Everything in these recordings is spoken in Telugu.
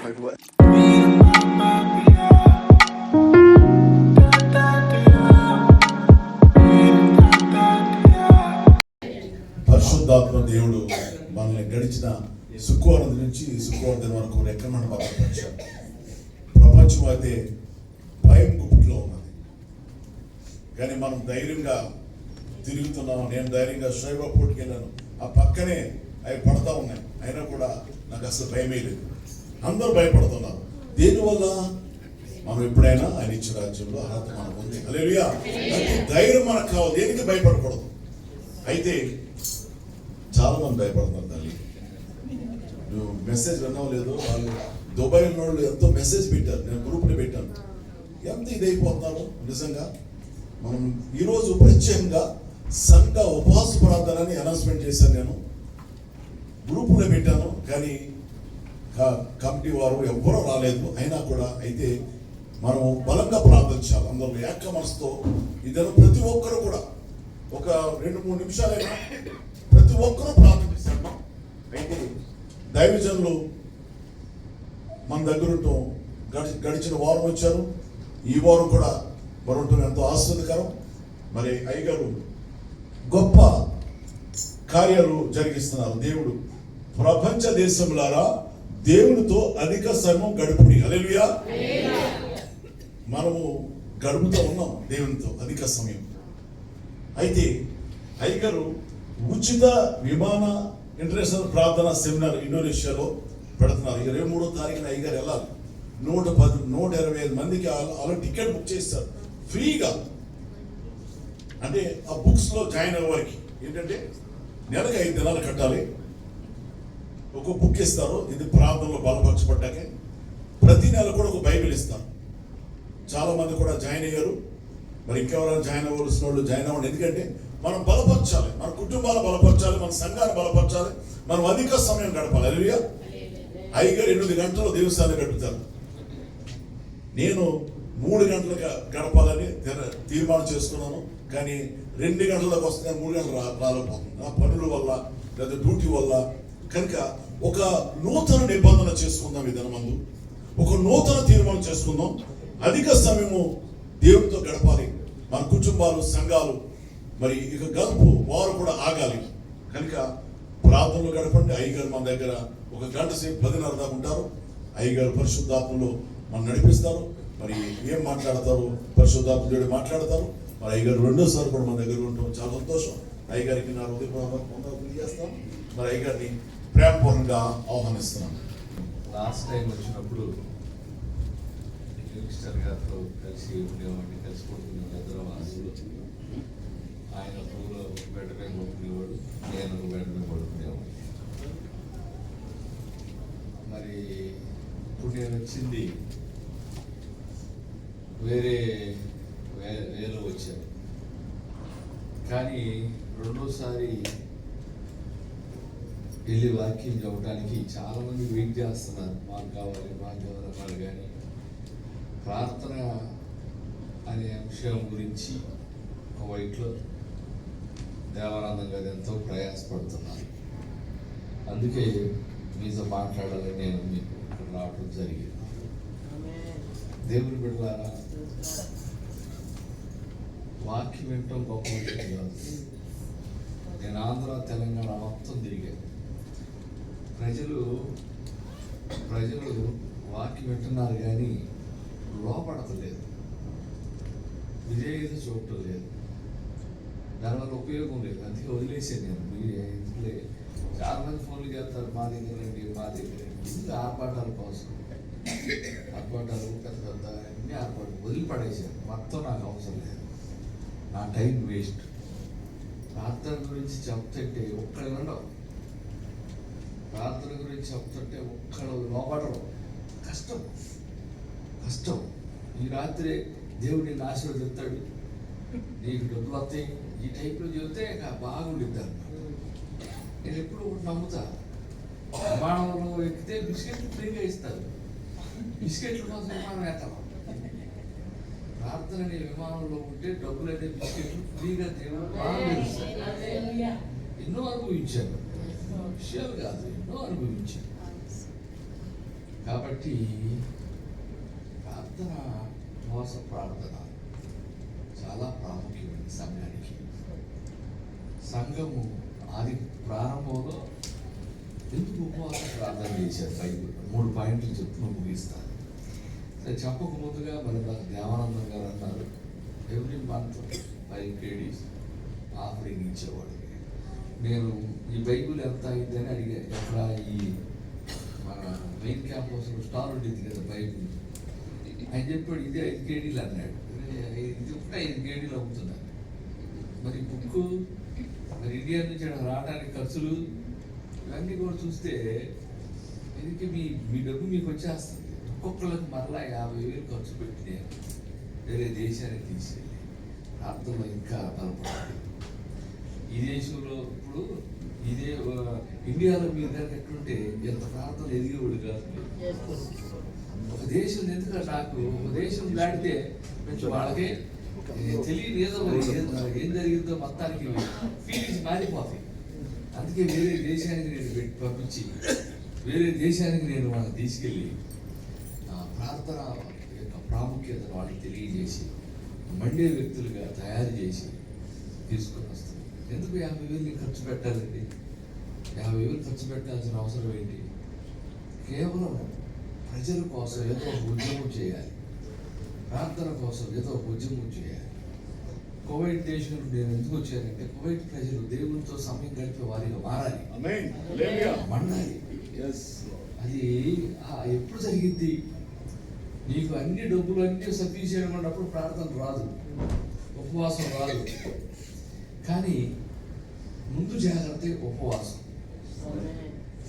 Like what? పరిశుద్ధాత్మ దేవుడు మనల్ని గడిచిన శుక్రవారం నుంచి శుక్రవారం వరకు రెక్కమని భద్రపరిచాడు. ప్రపంచం అయితే భయం గుప్పిట్లో ఉన్నది, కానీ మనం ధైర్యంగా తిరుగుతున్నాం. నేను ధైర్యంగా షైబా పోటీకి వెళ్ళాను, ఆ పక్కనే అవి పడతా ఉన్నాయి, అయినా కూడా నాకు అసలు భయమే లేదు. అందరూ భయపడుతున్నారు. దేనివల్ల? మనం ఎప్పుడైనా ఆయన ఇచ్చిన రాజ్యంలో అర్హత మనకు ఉంది. హల్లెలూయా. ధైర్యం మనకు కావాలి, దేనికి భయపడకూడదు. అయితే చాలా మంది భయపడుతున్నారు. తల్లి, నువ్వు మెసేజ్ విన్నావు లేదు, వాళ్ళు దుబాయ్ వాళ్ళు ఎంతో మెసేజ్ పెట్టారు, నేను గ్రూప్లో పెట్టాను. ఎంత ఇదైపోతున్నారు నిజంగా. మనం ఈరోజు ప్రత్యేకంగా సంఘ ఉపవాస ప్రార్థనని అనౌన్స్మెంట్ చేశాను, నేను గ్రూపులో పెట్టాను, కానీ కమిటీ వారు ఎవ్వరూ రాలేదు. అయినా కూడా అయితే మనం బలంగా ప్రార్థించాలి. అందరూ ఏక మనసుతో ఇదను ప్రతి ఒక్కరు కూడా ఒక 2-3 నిమిషాలైనా ప్రతి ఒక్కరూ ప్రార్థిస్తాం. అయితే దైవజనులు మన దగ్గర ఉంటాం. గడిచిన వారం వచ్చారు, ఈ వారం కూడా మరి ఉండటం ఎంతో ఆస్వాదకరం. మరి అయ్యగారు గొప్ప కార్యాలు జరిగిస్తున్నారు. దేవుడు ప్రపంచ దేశములారా దేవునితో అధిక సమయం గడుపుడి. హల్లెలూయా. మనము గడుపుతూ ఉన్నాం దేవునితో అధిక సమయం. అయితే అయ్యగారు ఉచిత విమాన ఇంటర్నేషనల్ ప్రార్థన సెమినార్ ఇండోనేషియాలో పెడుతున్నారు. 23వ తారీఖున అయ్యగారు వెళ్ళాలి. 125 మందికి అలా టికెట్ బుక్ చేస్తారు ఫ్రీగా. అంటే ఆ బుక్స్లో జాయిన్ అవ్వడానికి ఏంటంటే నెలకు 5 దినాలు కట్టాలి. ఒక బుక్ ఇస్తారు, ఇది ప్రార్థనలో బలపరచబడ్డాకే. ప్రతి నెల కూడా ఒక బైబిల్ ఇస్తారు. చాలా మంది కూడా జాయిన్ అయ్యారు. మరి ఇంకెవరైనా జాయిన్ అవ్వాల్సిన వాళ్ళు జాయిన్ అవ్వండి. ఎందుకంటే మనం బలపరచాలి, మన కుటుంబాలు బలపరచాలి, మన సంఘాన్ని బలపరచాలి, మనం అధిక సమయం గడపాలి. హల్లెలూయా. అయ్యగారు 8 గంటలు దేవస్థానం గడుపుతారు. నేను 3 గంటలకు గడపాలని తీర్మానం చేసుకున్నాను, కానీ 2 గంటలకు వస్తే 3 గంటలు రాలేకపోతుంది, నా పనుల వల్ల లేదా డ్యూటీ వల్ల. కనుక ఒక నూతన నిబంధన చేసుకుందాం. ఈ దినమందు ఒక నూతన తీర్మానం చేసుకుందాం. అధిక సమయము దేవుడితో గడపాలి. మన కుటుంబాలు, సంఘాలు మరి ఇక గడుపు వారు కూడా ఆగాలి. కనుక ప్రార్థనలు గడపండి. అయ్యగారు మన దగ్గర 1 గంట సేపు 10:30 దాకా ఉంటారు. అయ్యగారు పరిశుద్ధాత్మలో మనం నడిపిస్తారు. మరి ఏం మాట్లాడతారు? పరిశుద్ధాత్మ దేవుడు మాట్లాడతారు. మరి అయ్యగారు 2వ సారి కూడా మన దగ్గర ఉంటాం. చాలా సంతోషం. అయ్యగారికి నా హృదయపూర్వకంగా చేస్తాం. మరి అయ్యగారిని ప్రేమపూర్వకంగా ఆహ్వానిస్తున్నాను. లాస్ట్ టైం వచ్చినప్పుడు యంగ్స్టర్ గారితో కలిసి ఉండేవాడిని, కలిసిపోతున్నాం హైదరాబాద్లో. ఆయన పూల బెడ్ మీద పడుకునేవాడు, నేను బెడ్ మీద పడుకునేవాడు. మరి ఇప్పుడు నేను వచ్చింది వేరే వచ్చాను, కానీ 2వ సారి వెళ్ళి వాక్యం చెప్పడానికి చాలామంది వెయిట్ చేస్తున్నారు. మాకు కావాలి అన్నారు, కానీ ప్రార్థన అనే అంశం గురించి ఒక వైట్లో దేవానందం గారు ఎంతో ప్రయాసపడుతున్నారు. అందుకే మీతో మాట్లాడాలని నేను మీకు ఇక్కడ రావడం జరిగింది. దేవుని బిడ్డలారా, వాక్యం వినటం గొప్ప విషయం కాదు. నేను ఆంధ్ర, తెలంగాణ మొత్తం తిరిగాను. ప్రజలు వాక్యం వింటున్నారు, కానీ లోపడతలేదు, విజేత చూడటం లేదు, దానివల్ల ఉపయోగం లేదు. అందుకే వదిలేసాను నేను. చాలా మంది ఫోన్లు చేస్తారు, మా దగ్గర ఇది ఆర్పాటాల కోసం. ఆర్పాటాలు పెద్ద అన్ని ఆర్పాటు వదిలిపడేసాను. మొత్తం నాకు అవసరం లేదు, నా టైం వేస్ట్. ప్రార్థన గురించి చెప్తుంటే ఒక్కడు ఉండవు, ప్రార్థన గురించి చెప్తుంటే ఒక్కడు లోపడరు. కష్టం. ఈ రాత్రి దేవుడు నిన్ను ఆశీర్వదిస్తాడు, నీకు డబ్బులు వస్తాయి. ఈ టైప్లో చెబితే బాగుండిద్దాను. నేను ఎప్పుడు నమ్ముతా. విమానంలో ఎక్కితే బిస్కెట్లు ఫ్రీగా ఇస్తారు, బిస్కెట్ల కోసం విమానం ఎత్తాం. ప్రార్థన విమానంలో ఉంటే డబ్బులు అయితే బిస్కెట్లు ఫ్రీగా దేవుడు బాగా తెలుస్తాయి. ఎన్నో అనుభవించాను, విషయాలు కాదు, ఎన్నో అనుభవించాను. కాబట్టి ప్రార్థన, ఉపవాస ప్రార్థన చాలా ప్రాముఖ్యమైనది సంఘానికి. సంఘము ఆది ప్రారంభంలో ఎందుకు ఉపవాస ప్రార్థన చేశారు? బైబిల్ 3 పాయింట్లు చెప్తూ ముగిస్తాను. సరే, చెప్పక ముందుగా మరి నాకు దేవానందం గారు అన్నారు ఎవ్రీ మంత్ 5 KDs ఆఫరింగ్ ఇచ్చేవాడు. నేను ఈ బైబిల్ ఎంత అయిందని అడిగా. ఎక్కడ ఈ మన మెయిన్ క్యాంపస్లో స్టాల్ ఉండేది కదా బైబిల్, ఆయన చెప్పాడు ఇదే 5 KDలు అన్నాడు. ఇది కూడా 5 KDలు అమ్ముతున్నారు. మరి బుక్ మరి ఇండియా నుంచి రావడానికి ఖర్చులు ఇవన్నీ కూడా చూస్తే ఇది మీ డబ్బు మీకు వచ్చేస్తుంది. ఒక్కొక్కరికి మరలా 50,000 ఖర్చు పెట్టి నేను వేరే దేశానికి తీసుకెళ్ళి ప్రార్థనలో ఇంకా బలపడాలి. ఈ దేశంలో ఇప్పుడు ఇదే ఇండియాలో మీరు కనుక ఎట్లుంటే ఎంత ప్రార్థన ఎదిగేవాడు కాదు. ఒక దేశం ఎందుకంటే నాకు ఒక దేశం దాటితే కొంచెం వాళ్ళకే తెలియదు ఏదో ఏం జరిగిందో మొత్తానికి ఫీలింగ్స్ మారిపోతాయి. అందుకే వేరే దేశానికి నేను పంపించి వేరే దేశానికి నేను వాళ్ళని తీసుకెళ్ళి ప్రార్థన యొక్క ప్రాముఖ్యతను వాళ్ళకి తెలియజేసి మండే వ్యక్తులుగా తయారు చేసి తీసుకొని వస్తాను. ఎందుకు 50,000 ఖర్చు పెట్టాలండి? 50,000 ఖర్చు పెట్టాల్సిన అవసరం ఏంటి? కేవలం ప్రజల కోసం ఏదో ఒక ఉద్యమం చేయాలి, ప్రార్థన కోసం ఏదో ఒక ఉద్యమం చేయాలి. కువైట్ దేశం నేను ఎందుకు వచ్చానంటే కువైట్ ప్రజలు దేవునితో సమయం గడిపే వారిగా మారాలి, మండాలి. అది ఎప్పుడు జరిగింది? నీకు అన్ని డబ్బులు అన్నీ సఫిషియెంట్ ఉన్నప్పుడు ప్రార్థన రాదు, ఉపవాసం రాదు. కానీ ముందు జాగ్రత్త ఉపవాసం.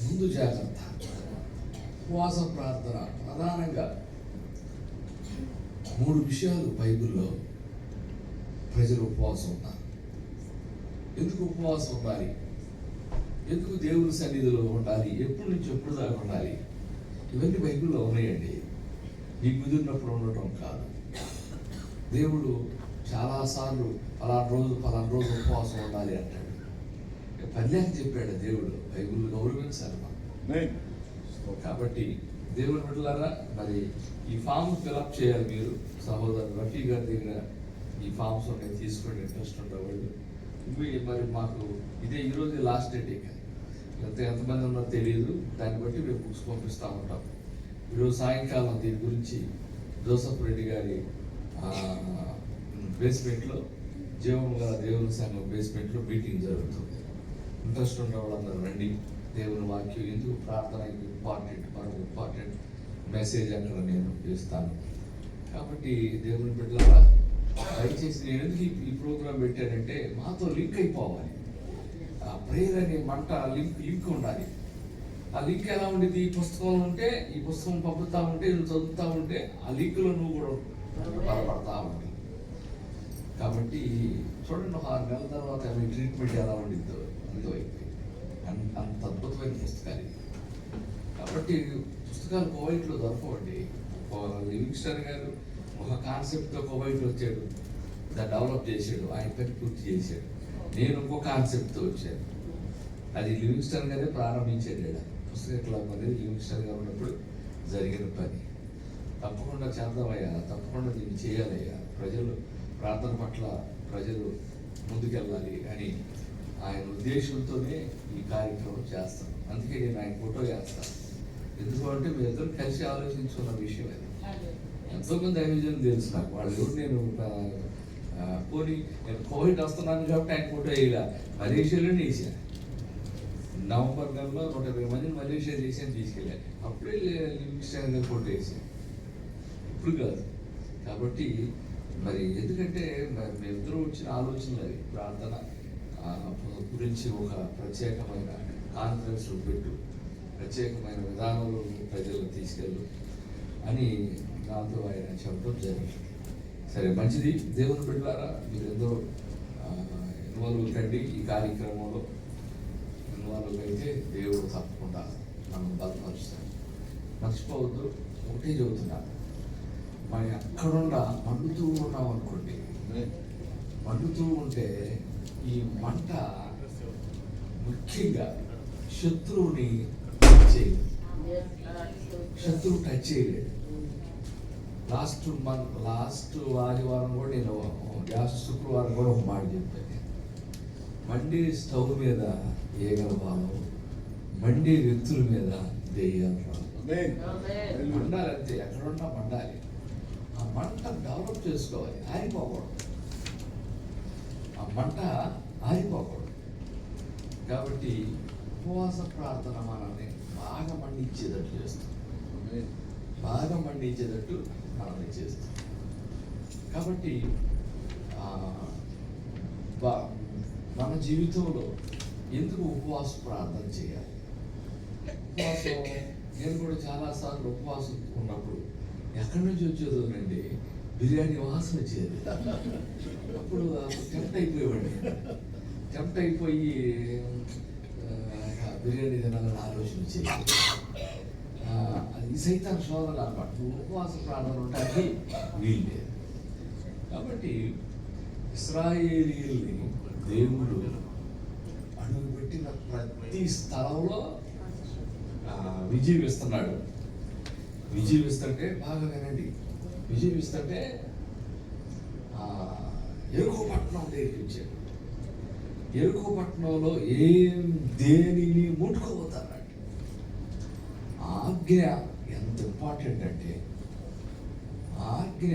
ముందు జాగ్రత్త ఉపవాస ప్రార్థన. ప్రధానంగా 3 విషయాలు బైబిల్లో ప్రజలు ఉపవాసం ఉన్నారు. ఎందుకు ఉపవాసం ఉండాలి? ఎందుకు దేవుని సన్నిధిలో ఉండాలి? ఎప్పటి నుంచి ఎప్పుడు దాకా ఉండాలి? ఇవన్నీ బైబిల్లో ఉన్నాయండి. నీకు కుదిరినప్పుడు ఉండటం కాదు. దేవుడు చాలాసార్లు పలానా రోజు ఉపవాసం ఉండాలి అంటాడు. పల్లెకి చెప్పాడు దేవుడు. బైబిల్ గౌరవించాలి మనం. కాబట్టి దేవుని బిడ్డలారా, మరి ఈ ఫామ్ ఫిలప్ చేయాలి. మీరు సహోదరు రఫీ గారి దగ్గర ఈ ఫామ్స్ ఉన్నాయి, తీసుకోండి. ఇంట్రెస్ట్ ఉండేవాళ్ళు. మరి మాకు ఇదే ఈరోజు లాస్ట్ డేట్. ఎంతమంది ఉన్నారో తెలియదు, దాన్ని బట్టి మేము బుక్స్ పంపిస్తూ ఉంటాం. ఈరోజు సాయంకాలం దీని గురించి జోసఫ్ రెడ్డి గారి బేస్మెంట్లో, జీవం గల దేవుని సంఘం బేస్మెంట్లో మీటింగ్ జరుగుతుంది. ఇంట్రెస్ట్ ఉన్న వాళ్ళందరూ రండి. దేవుని వాక్యం ఎందుకు ప్రార్థన ఇంపార్టెంట్ మెసేజ్ అక్కడ నేను ఇస్తాను. కాబట్టి దేవుని బిడ్డలారా, దయచేసి నేను ఎందుకు ఈ ప్రోగ్రాం పెట్టానంటే మాతో లింక్ అయిపోవాలి. ఆ ప్రేయర్ అనే మంట లింక్ ఉండాలి. ఆ లింక్ ఎలా ఉండేది? ఈ పుస్తకంలో ఉంటే, ఈ పుస్తకం పంపుతా ఉంటే, నువ్వు చదువుతూ ఉంటే ఆ లింక్లో నువ్వు కూడా బలపడతా ఉంటావు. కాబట్టి చూడండి, 6 నెలల తర్వాత మీ ట్రీట్మెంట్ ఎలా ఉండిద్దో అర్థమైపోయింది. అంత అద్భుతమైన పుస్తకాలు. కాబట్టి పుస్తకాలు కువైట్లో దొరకవండి. లివింగ్స్టన్ గారు ఒక కాన్సెప్ట్తో కువైట్ వచ్చాడు, దాన్ని డెవలప్ చేశాడు, ఆయన పని పూర్తి చేశాడు. నేను ఇంకో కాన్సెప్ట్తో వచ్చాను. అది లివింగ్స్టన్ గారే ప్రారంభించాడు. పుస్తక క్లబ్ అనేది లివింగ్స్టన్ గారు ఉన్నప్పుడు జరిగిన పని. తప్పకుండా చేద్దామయ్యా, తప్పకుండా దీన్ని చేయాలయ్యా, ప్రజలు ప్రార్థన పట్ల ప్రజలు ముందుకెళ్ళాలి అని ఆయన ఉద్దేశంతోనే ఈ కార్యక్రమం చేస్తాను. అందుకే నేను ఆయన ఫోటో వేస్తాను. ఎందుకంటే మీ ఇద్దరు కలిసి ఆలోచించుకున్న విషయం అది. ఎంతోమంది దైవజనం తెలుసు నాకు. వాళ్ళు నేను పోనీ నేను కోవిడ్ వస్తున్నాను కాబట్టి ఆయన ఫోటో వేయాల. మలేషియాలోనే వేసాను. నవంబర్ నెలలో 120 మందిని మలేషియా దేశాన్ని తీసుకెళ్ళాను. అప్పుడే లివింగ్స్టన్ ఫోటో వేసాను, ఇప్పుడు కాదు. కాబట్టి మరి ఎందుకంటే మరి మేమిద్దరూ వచ్చిన ఆలోచనలు అవి. ప్రార్థన గురించి ఒక ప్రత్యేకమైన కాన్ఫరెన్స్ పెట్టు, ప్రత్యేకమైన విధానంలో ప్రజలను తీసుకెళ్ళు అని నాతో ఆయన చెప్పడం జరిగింది. సరే, మంచిది. దేవుని బిడ్డలారా, మీరు ఎందరో ఇన్వాల్వ్ కండి ఈ కార్యక్రమంలో. ఇన్వాల్వ్ అయితే దేవుడు తప్పకుండా మనం బలపరుస్తాడు. మర్చిపోవద్దు, ఒకటే చెబుతున్నాను, మనం ఎక్కడుండా మండుతూ ఉన్నాం అనుకోండి, మండుతూ ఉంటే ఈ మంట ముఖ్యంగా శత్రువుని చేయదు. శత్రువు టచ్ చేయలేడు. లాస్ట్ ఆదివారం కూడా నేను శుక్రవారం కూడా ఒక మాట చెప్పాను. మండే స్టవ్ మీద ఏగల బాలు, మండే వ్యక్తుల మీద దెయ్యాలు రావు. మండాలి అంతే, ఎక్కడున్నా మండాలి. ఆ మంట డెవలప్ చేసుకోవాలి, ఆరిపోకూడదు. ఆ మంట ఆరిపోకూడదు. కాబట్టి ఉపవాస ప్రార్థన మనల్ని బాగా మండించేటట్టు చేస్తుంది, బాగా మండించేటట్టు మనల్ని చేస్తుంది. కాబట్టి మన జీవితంలో ఎందుకు ఉపవాస ప్రార్థన చేయాలి? ఉపవాసం నేను కూడా చాలాసార్లు ఉపవాసం ఉన్నప్పుడు ఎక్కడి నుంచి వచ్చేదోనండి, బిర్యానీ వాసన వచ్చేది. అప్పుడు టెంప్ట్ అయిపోయేవాడిని. టెంప్ట్ అయిపోయి బిర్యానీ తినాలని ఆలోచన వచ్చేది. అది సైతాన్ శోధన అన్నమాట. ఉపవాస ప్రార్థన ఉండడానికి వీలు లేదు. కాబట్టి ఇశ్రాయేలీయుల్ని దేవుడు అడుగుపెట్టిన ప్రతి స్థలంలో విజయమిస్తున్నాడు. విజయమిస్తుంటే బాగా వినండి, విజయమిస్తుంటే ఎరుకో పట్టణం దగ్గరికి వచ్చాడు. ఎరుకో పట్టణంలో దేనిని ముట్టుకోవద్దన్నాడు. ఆజ్ఞ ఎంత ఇంపార్టెంట్ అంటే, ఆజ్ఞ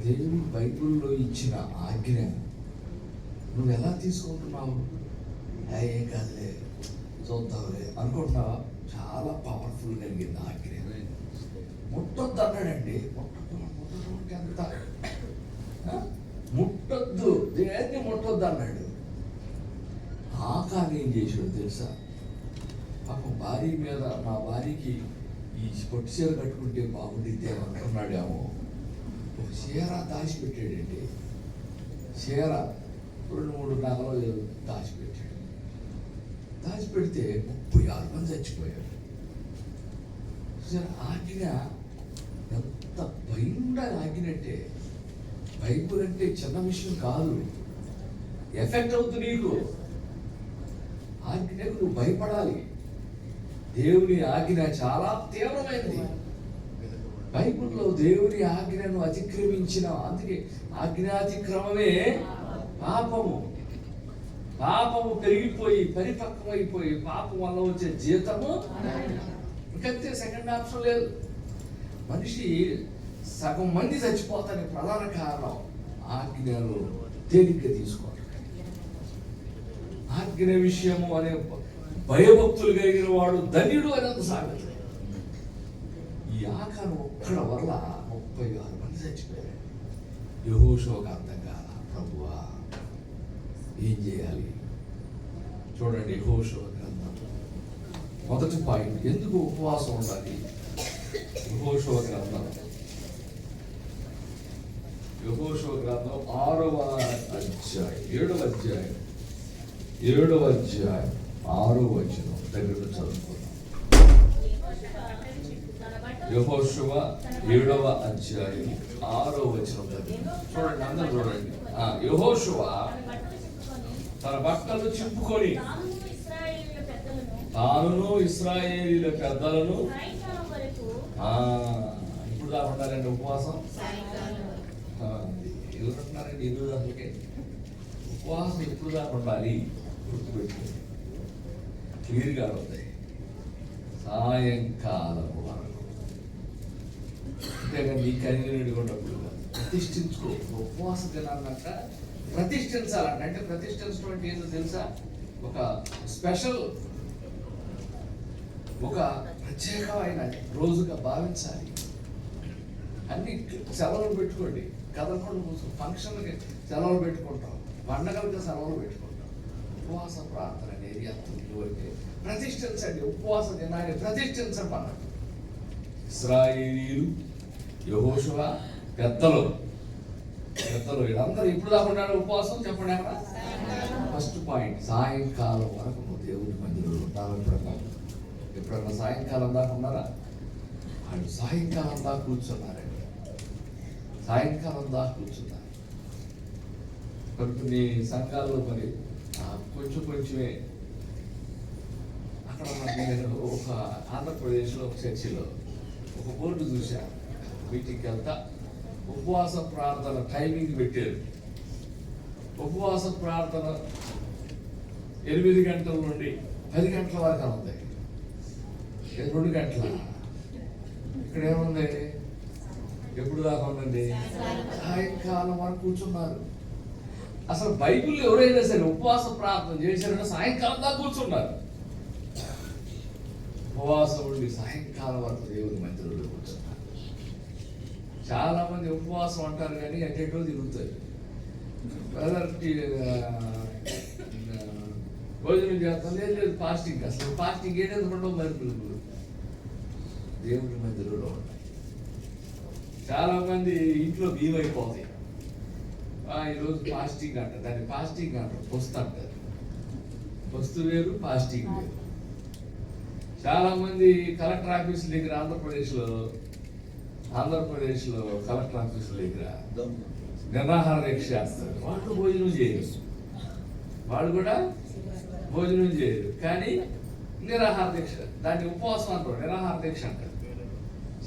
దేవుడు బైబిల్లో ఇచ్చిన ఆజ్ఞ నువ్వు ఎలా తీసుకుంటున్నావు? ఏం కాదులే, చూద్దాంలే అనుకుంటున్నావా? చాలా పవర్ఫుల్ కలిగింది ఆజ్ఞ. ముట్టొద్దు అన్నాడండి. ముట్టడం అంటే అంత ముట్టొద్దు, దేన్ని ముట్టొద్దు అన్నాడు. ఆకారం ఏం చేసాడు తెలుసా? పాపం భార్య మీద, మా భార్యకి ఈ పొట్టి చీర కట్టుకుంటే బాగుండిద్దే అనుకున్నాడేమో. ఒక చీర దాచిపెట్టాడండి. చీర 2-3 నగలు దాచిపెట్టాడు. దాచిపెడితే 36 మంది చచ్చిపోయాడు. ఆజ్ఞ ఎంత భయంగా ఆజ్ఞ అంటే, బైబుల్ అంటే చిన్న విషయం కాదు. ఎఫెక్ట్ అవుతుంది నీకు. ఆజ్ఞకు నువ్వు భయపడాలి. దేవుని ఆజ్ఞ చాలా తీవ్రమైనది. బైబిల్లో దేవుని ఆజ్ఞను అతిక్రమించిన, అందుకే ఆజ్ఞాతిక్రమమే పాపము. పాపము పెరిగిపోయి పరిపక్వమైపోయి పాపం వల్ల వచ్చే జీతము ఇంకంతే. సెకండ్ ఆప్షన్ లేదు. మనిషి సగం మంది చచ్చిపోతానికి ప్రధాన కారణం ఆజ్ఞలు తేలిగ్గా తీసుకోవడం. ఆజ్ఞ విషయము అనే భయభక్తులు కలిగిన వాడు ధన్యుడు అనేది సామెత. ఈ ఆకారం ఒక్కడ వల్ల 36 మంది చచ్చిపోయారు. యెహోషువకు అర్థం కాల, ప్రభువా ఏం చేయాలి? చూడండి, యెహోషువ గ్రంథం మొదటి పాయింట్, ఎందుకు ఉపవాసం ఉండాలి? యెహోషువ గ్రంథం 6వ అధ్యాయం 7వ అధ్యాయం 6వ వచనం దగ్గర చదువుకున్నాం. యెహోషువ 7వ అధ్యాయం 6వ వచనం దగ్గర చూడండి, అందరూ చూడండి. యెహోషువ తన బట్టలు చింపుకొని తానును ఇశ్రాయేలీయుల పెద్దలను ఇప్పుడు దాకా ఉండాలండి ఉపవాసం. ఎవరుంటున్నారండి హిందూ దాంట్లోకి? ఉపవాసం ఎప్పుడు దాకా ఉండాలి? గుర్తుపెట్టుకోండి, క్లియర్గా అవుతాయి. సాయంకాలం వరకు. అంతేగాని నీ కన్వీనియంట్గా ఉన్నప్పుడు ప్రతిష్ఠించుకో. ఉపవాస దినాలంట ప్రతిష్ఠించాలంట. అంటే ప్రతిష్ఠించడం అంటే ఏంటో తెలుసా? ఒక స్పెషల్, ఒక ప్రత్యేకమైన రోజుగా భావించాలి. అన్ని సెలవులు పెట్టుకోండి. కదలకుండా ఫంక్షన్కి సెలవులు పెట్టుకుంటాం, పండగలకి సెలవులు పెట్టుకుంటాం. ఉపవాస ప్రార్థన అనేది ఎంత విలువైతే ప్రతిష్ఠించండి. ఉపవాస దినాన్ని ప్రతిష్ఠించండి అన్నట్టు. ఇశ్రాయేలీయులు, యెహోషువ, పెద్దలు వీళ్ళందరూ ఇప్పుడు దాకా ఉన్నాడు ఉపవాసం. చెప్పండి అక్కడ ఫస్ట్ పాయింట్, సాయంకాలం వరకు నువ్వు దేవుని మందిరంలో ఉండాలి. ఎప్పుడన్నా సాయంకాలం దాకా ఉన్నారా? వాళ్ళు సాయంకాలం దాకా కూర్చున్నారండి. సాయంకాలం దాకా కూర్చున్నారు. కొన్ని సంఘాల్లో మరి కొంచెమే. అక్కడ నేను ఒక ఆంధ్రప్రదేశ్లో ఒక చర్చిలో ఒక బోర్డు చూసా, మీటింగ్కి వెళ్తా ఉపవాస ప్రార్థన టైమింగ్ పెట్టారు. ఉపవాస ప్రార్థన 8 గంటల నుండి 10 గంటల వరకు ఉంది. 2 గంటల ఇక్కడ ఏముంది, ఎప్పుడు దాకా ఉందండి? సాయంకాలం వరకు కూర్చున్నారు. అసలు బైబిల్ ఎవరైనా సరే ఉపవాస ప్రార్థన చేశారంటే సాయంకాలం దాకా కూర్చున్నారు. ఉపవాసం ఉండి సాయంకాలం వరకు దేవుని మందిరంలో కూర్చున్నారు. చాలా మంది ఉపవాసం అంటారు కానీ అటేటో తిరుగుతారు. భోజనం చేస్తాం, లేదు ఫాస్టింగ్. అసలు ఫాస్టింగ్ ఏంటంటే ఉండవు మరి పిలుపులు దేవుని మందిరంలో ఉంటాయి. చాలా మంది ఇంట్లో బియ్యం అయిపోతాయి. ఈరోజు ఫాస్టింగ్ అంటారు, దాన్ని ఫాస్టింగ్ అంటారు, పొస్తు అంటారు. పొస్తు వేరు, ఫాస్టింగ్ వేరు. చాలా మంది కలెక్టర్ ఆఫీస్ దగ్గర ఆంధ్రప్రదేశ్లో కలెక్టర్ ఆఫీస్ దగ్గర నిరాహార దీక్ష చేస్తారు. వాళ్ళు భోజనం చేయరు, వాళ్ళు కూడా భోజనం చేయరు, కానీ నిరాహార దీక్ష, దాన్ని ఉపవాసం అంటారు, నిరాహార దీక్ష అంటారు.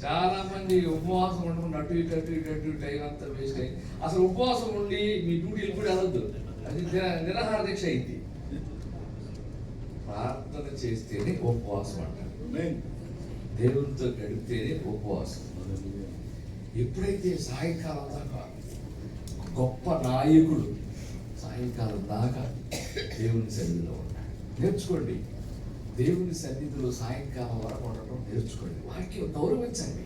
చాలా మంది ఉపవాసం ఉండకుండా అటు ఇటు టైం అంతా వేస్ట్ అయ్యి అసలు ఉపవాసం ఉండి మీ డ్యూటీలు కూడా వెళ్ళొద్దు, అది నిరాహార దీక్ష అయింది. ప్రార్థన చేస్తేనే ఉపవాసం అంటారు, దేవునితో గడిపితేనే ఉపవాసం. ఎప్పుడైతే సాయంకాలం దాకా గొప్ప నాయకుడు సాయంకాలం దాకా దేవుని సన్నిధిలో ఉంటాడు. నేర్చుకోండి, దేవుని సన్నిధిలో సాయంకాలం వరకు ఉండటం నేర్చుకోండి. వాక్యం గౌరవించండి.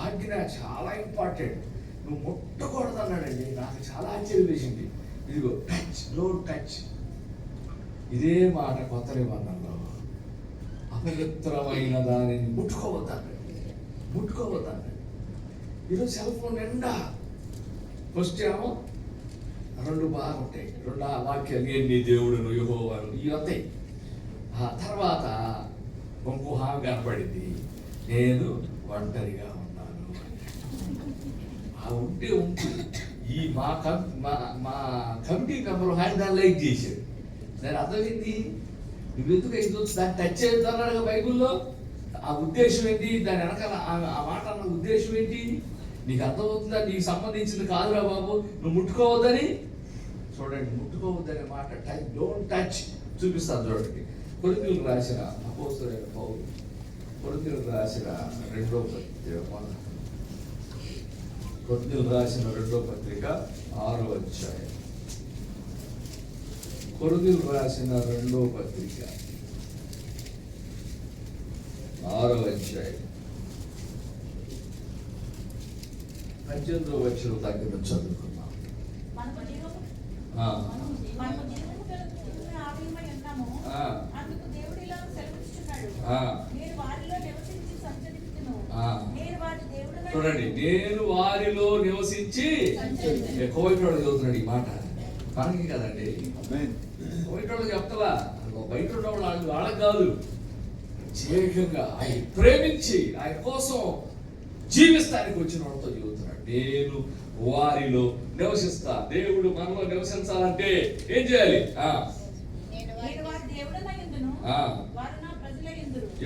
ఆజ్ఞ చాలా ఇంపార్టెంట్. నువ్వు ముట్టకూడదు అన్నాడండి. నాకు చాలా ఆశ్చర్యం వేసింది. ఇదిగో టచ్, డోంట్ టచ్. ఇదే మాట కొత్త నిబంధనలో అపవిత్రమైన దానిని ముట్టుకోవద్దండి. ఈరోజు సెల్ ఫోన్ నిండా ఫస్ట్ ఏమో 2 బాగా ఉంటాయి, 2 వాక్యాలు, నీ దేవుడును యెహోవాను ఇవి వస్తాయి. ఆ తర్వాత ఇంకో హామీ కనపడింది, నేను ఒంటరిగా ఉన్నాను. ఆ ఉంటే ఈ మా కమిటీ మెంబర్ ఆయన దాన్ని లైక్ చేశాడు. దాని అర్థమైంది, నువ్వెందుకు ఇది దాన్ని టచ్ చేస్తున్నాడు బైబుల్లో. ఆ ఉద్దేశం ఏంటి, దాని వెనకాల ఆ మాట అన్న ఉద్దేశం ఏంటి నీకు అర్థమవుతుందా? నీకు సంబంధించింది కాదురా బాబు, నువ్వు ముట్టుకోవద్దని. చూడండి, ముట్టుకోవద్దనే మాట టచ్, డోంట్ టచ్ చూపిస్తాను. చూడండి, కొరింథీయులకు రాసిన అపోస్తలుడైన పౌలు, కొరింథీయులకు రాసిన 2వ పత్రిక 6వ అధ్యాయం. కొరింథీయులకు రాసిన 2వ పత్రిక 6వ అధ్యాయం 18వ వచనం దగ్గర చదువుకున్నాం. చూడండి, నేను వారిలో నివసించి కోవిటోడు చదువుతున్నాడు. ఈ మాట మనకి కదండి, కోవిటోడు చెప్తలా, బయట ఉన్నవాళ్ళు వాళ్ళకి కాదు. ప్రత్యేకంగా ఆయన ప్రేమించి ఆయన కోసం జీవిస్తానికి వచ్చిన వాళ్ళతో చదువుతున్నాడు. నేను వారిలో నివసిస్తా. దేవుడు మనలో నివసించాలంటే ఏం చేయాలి?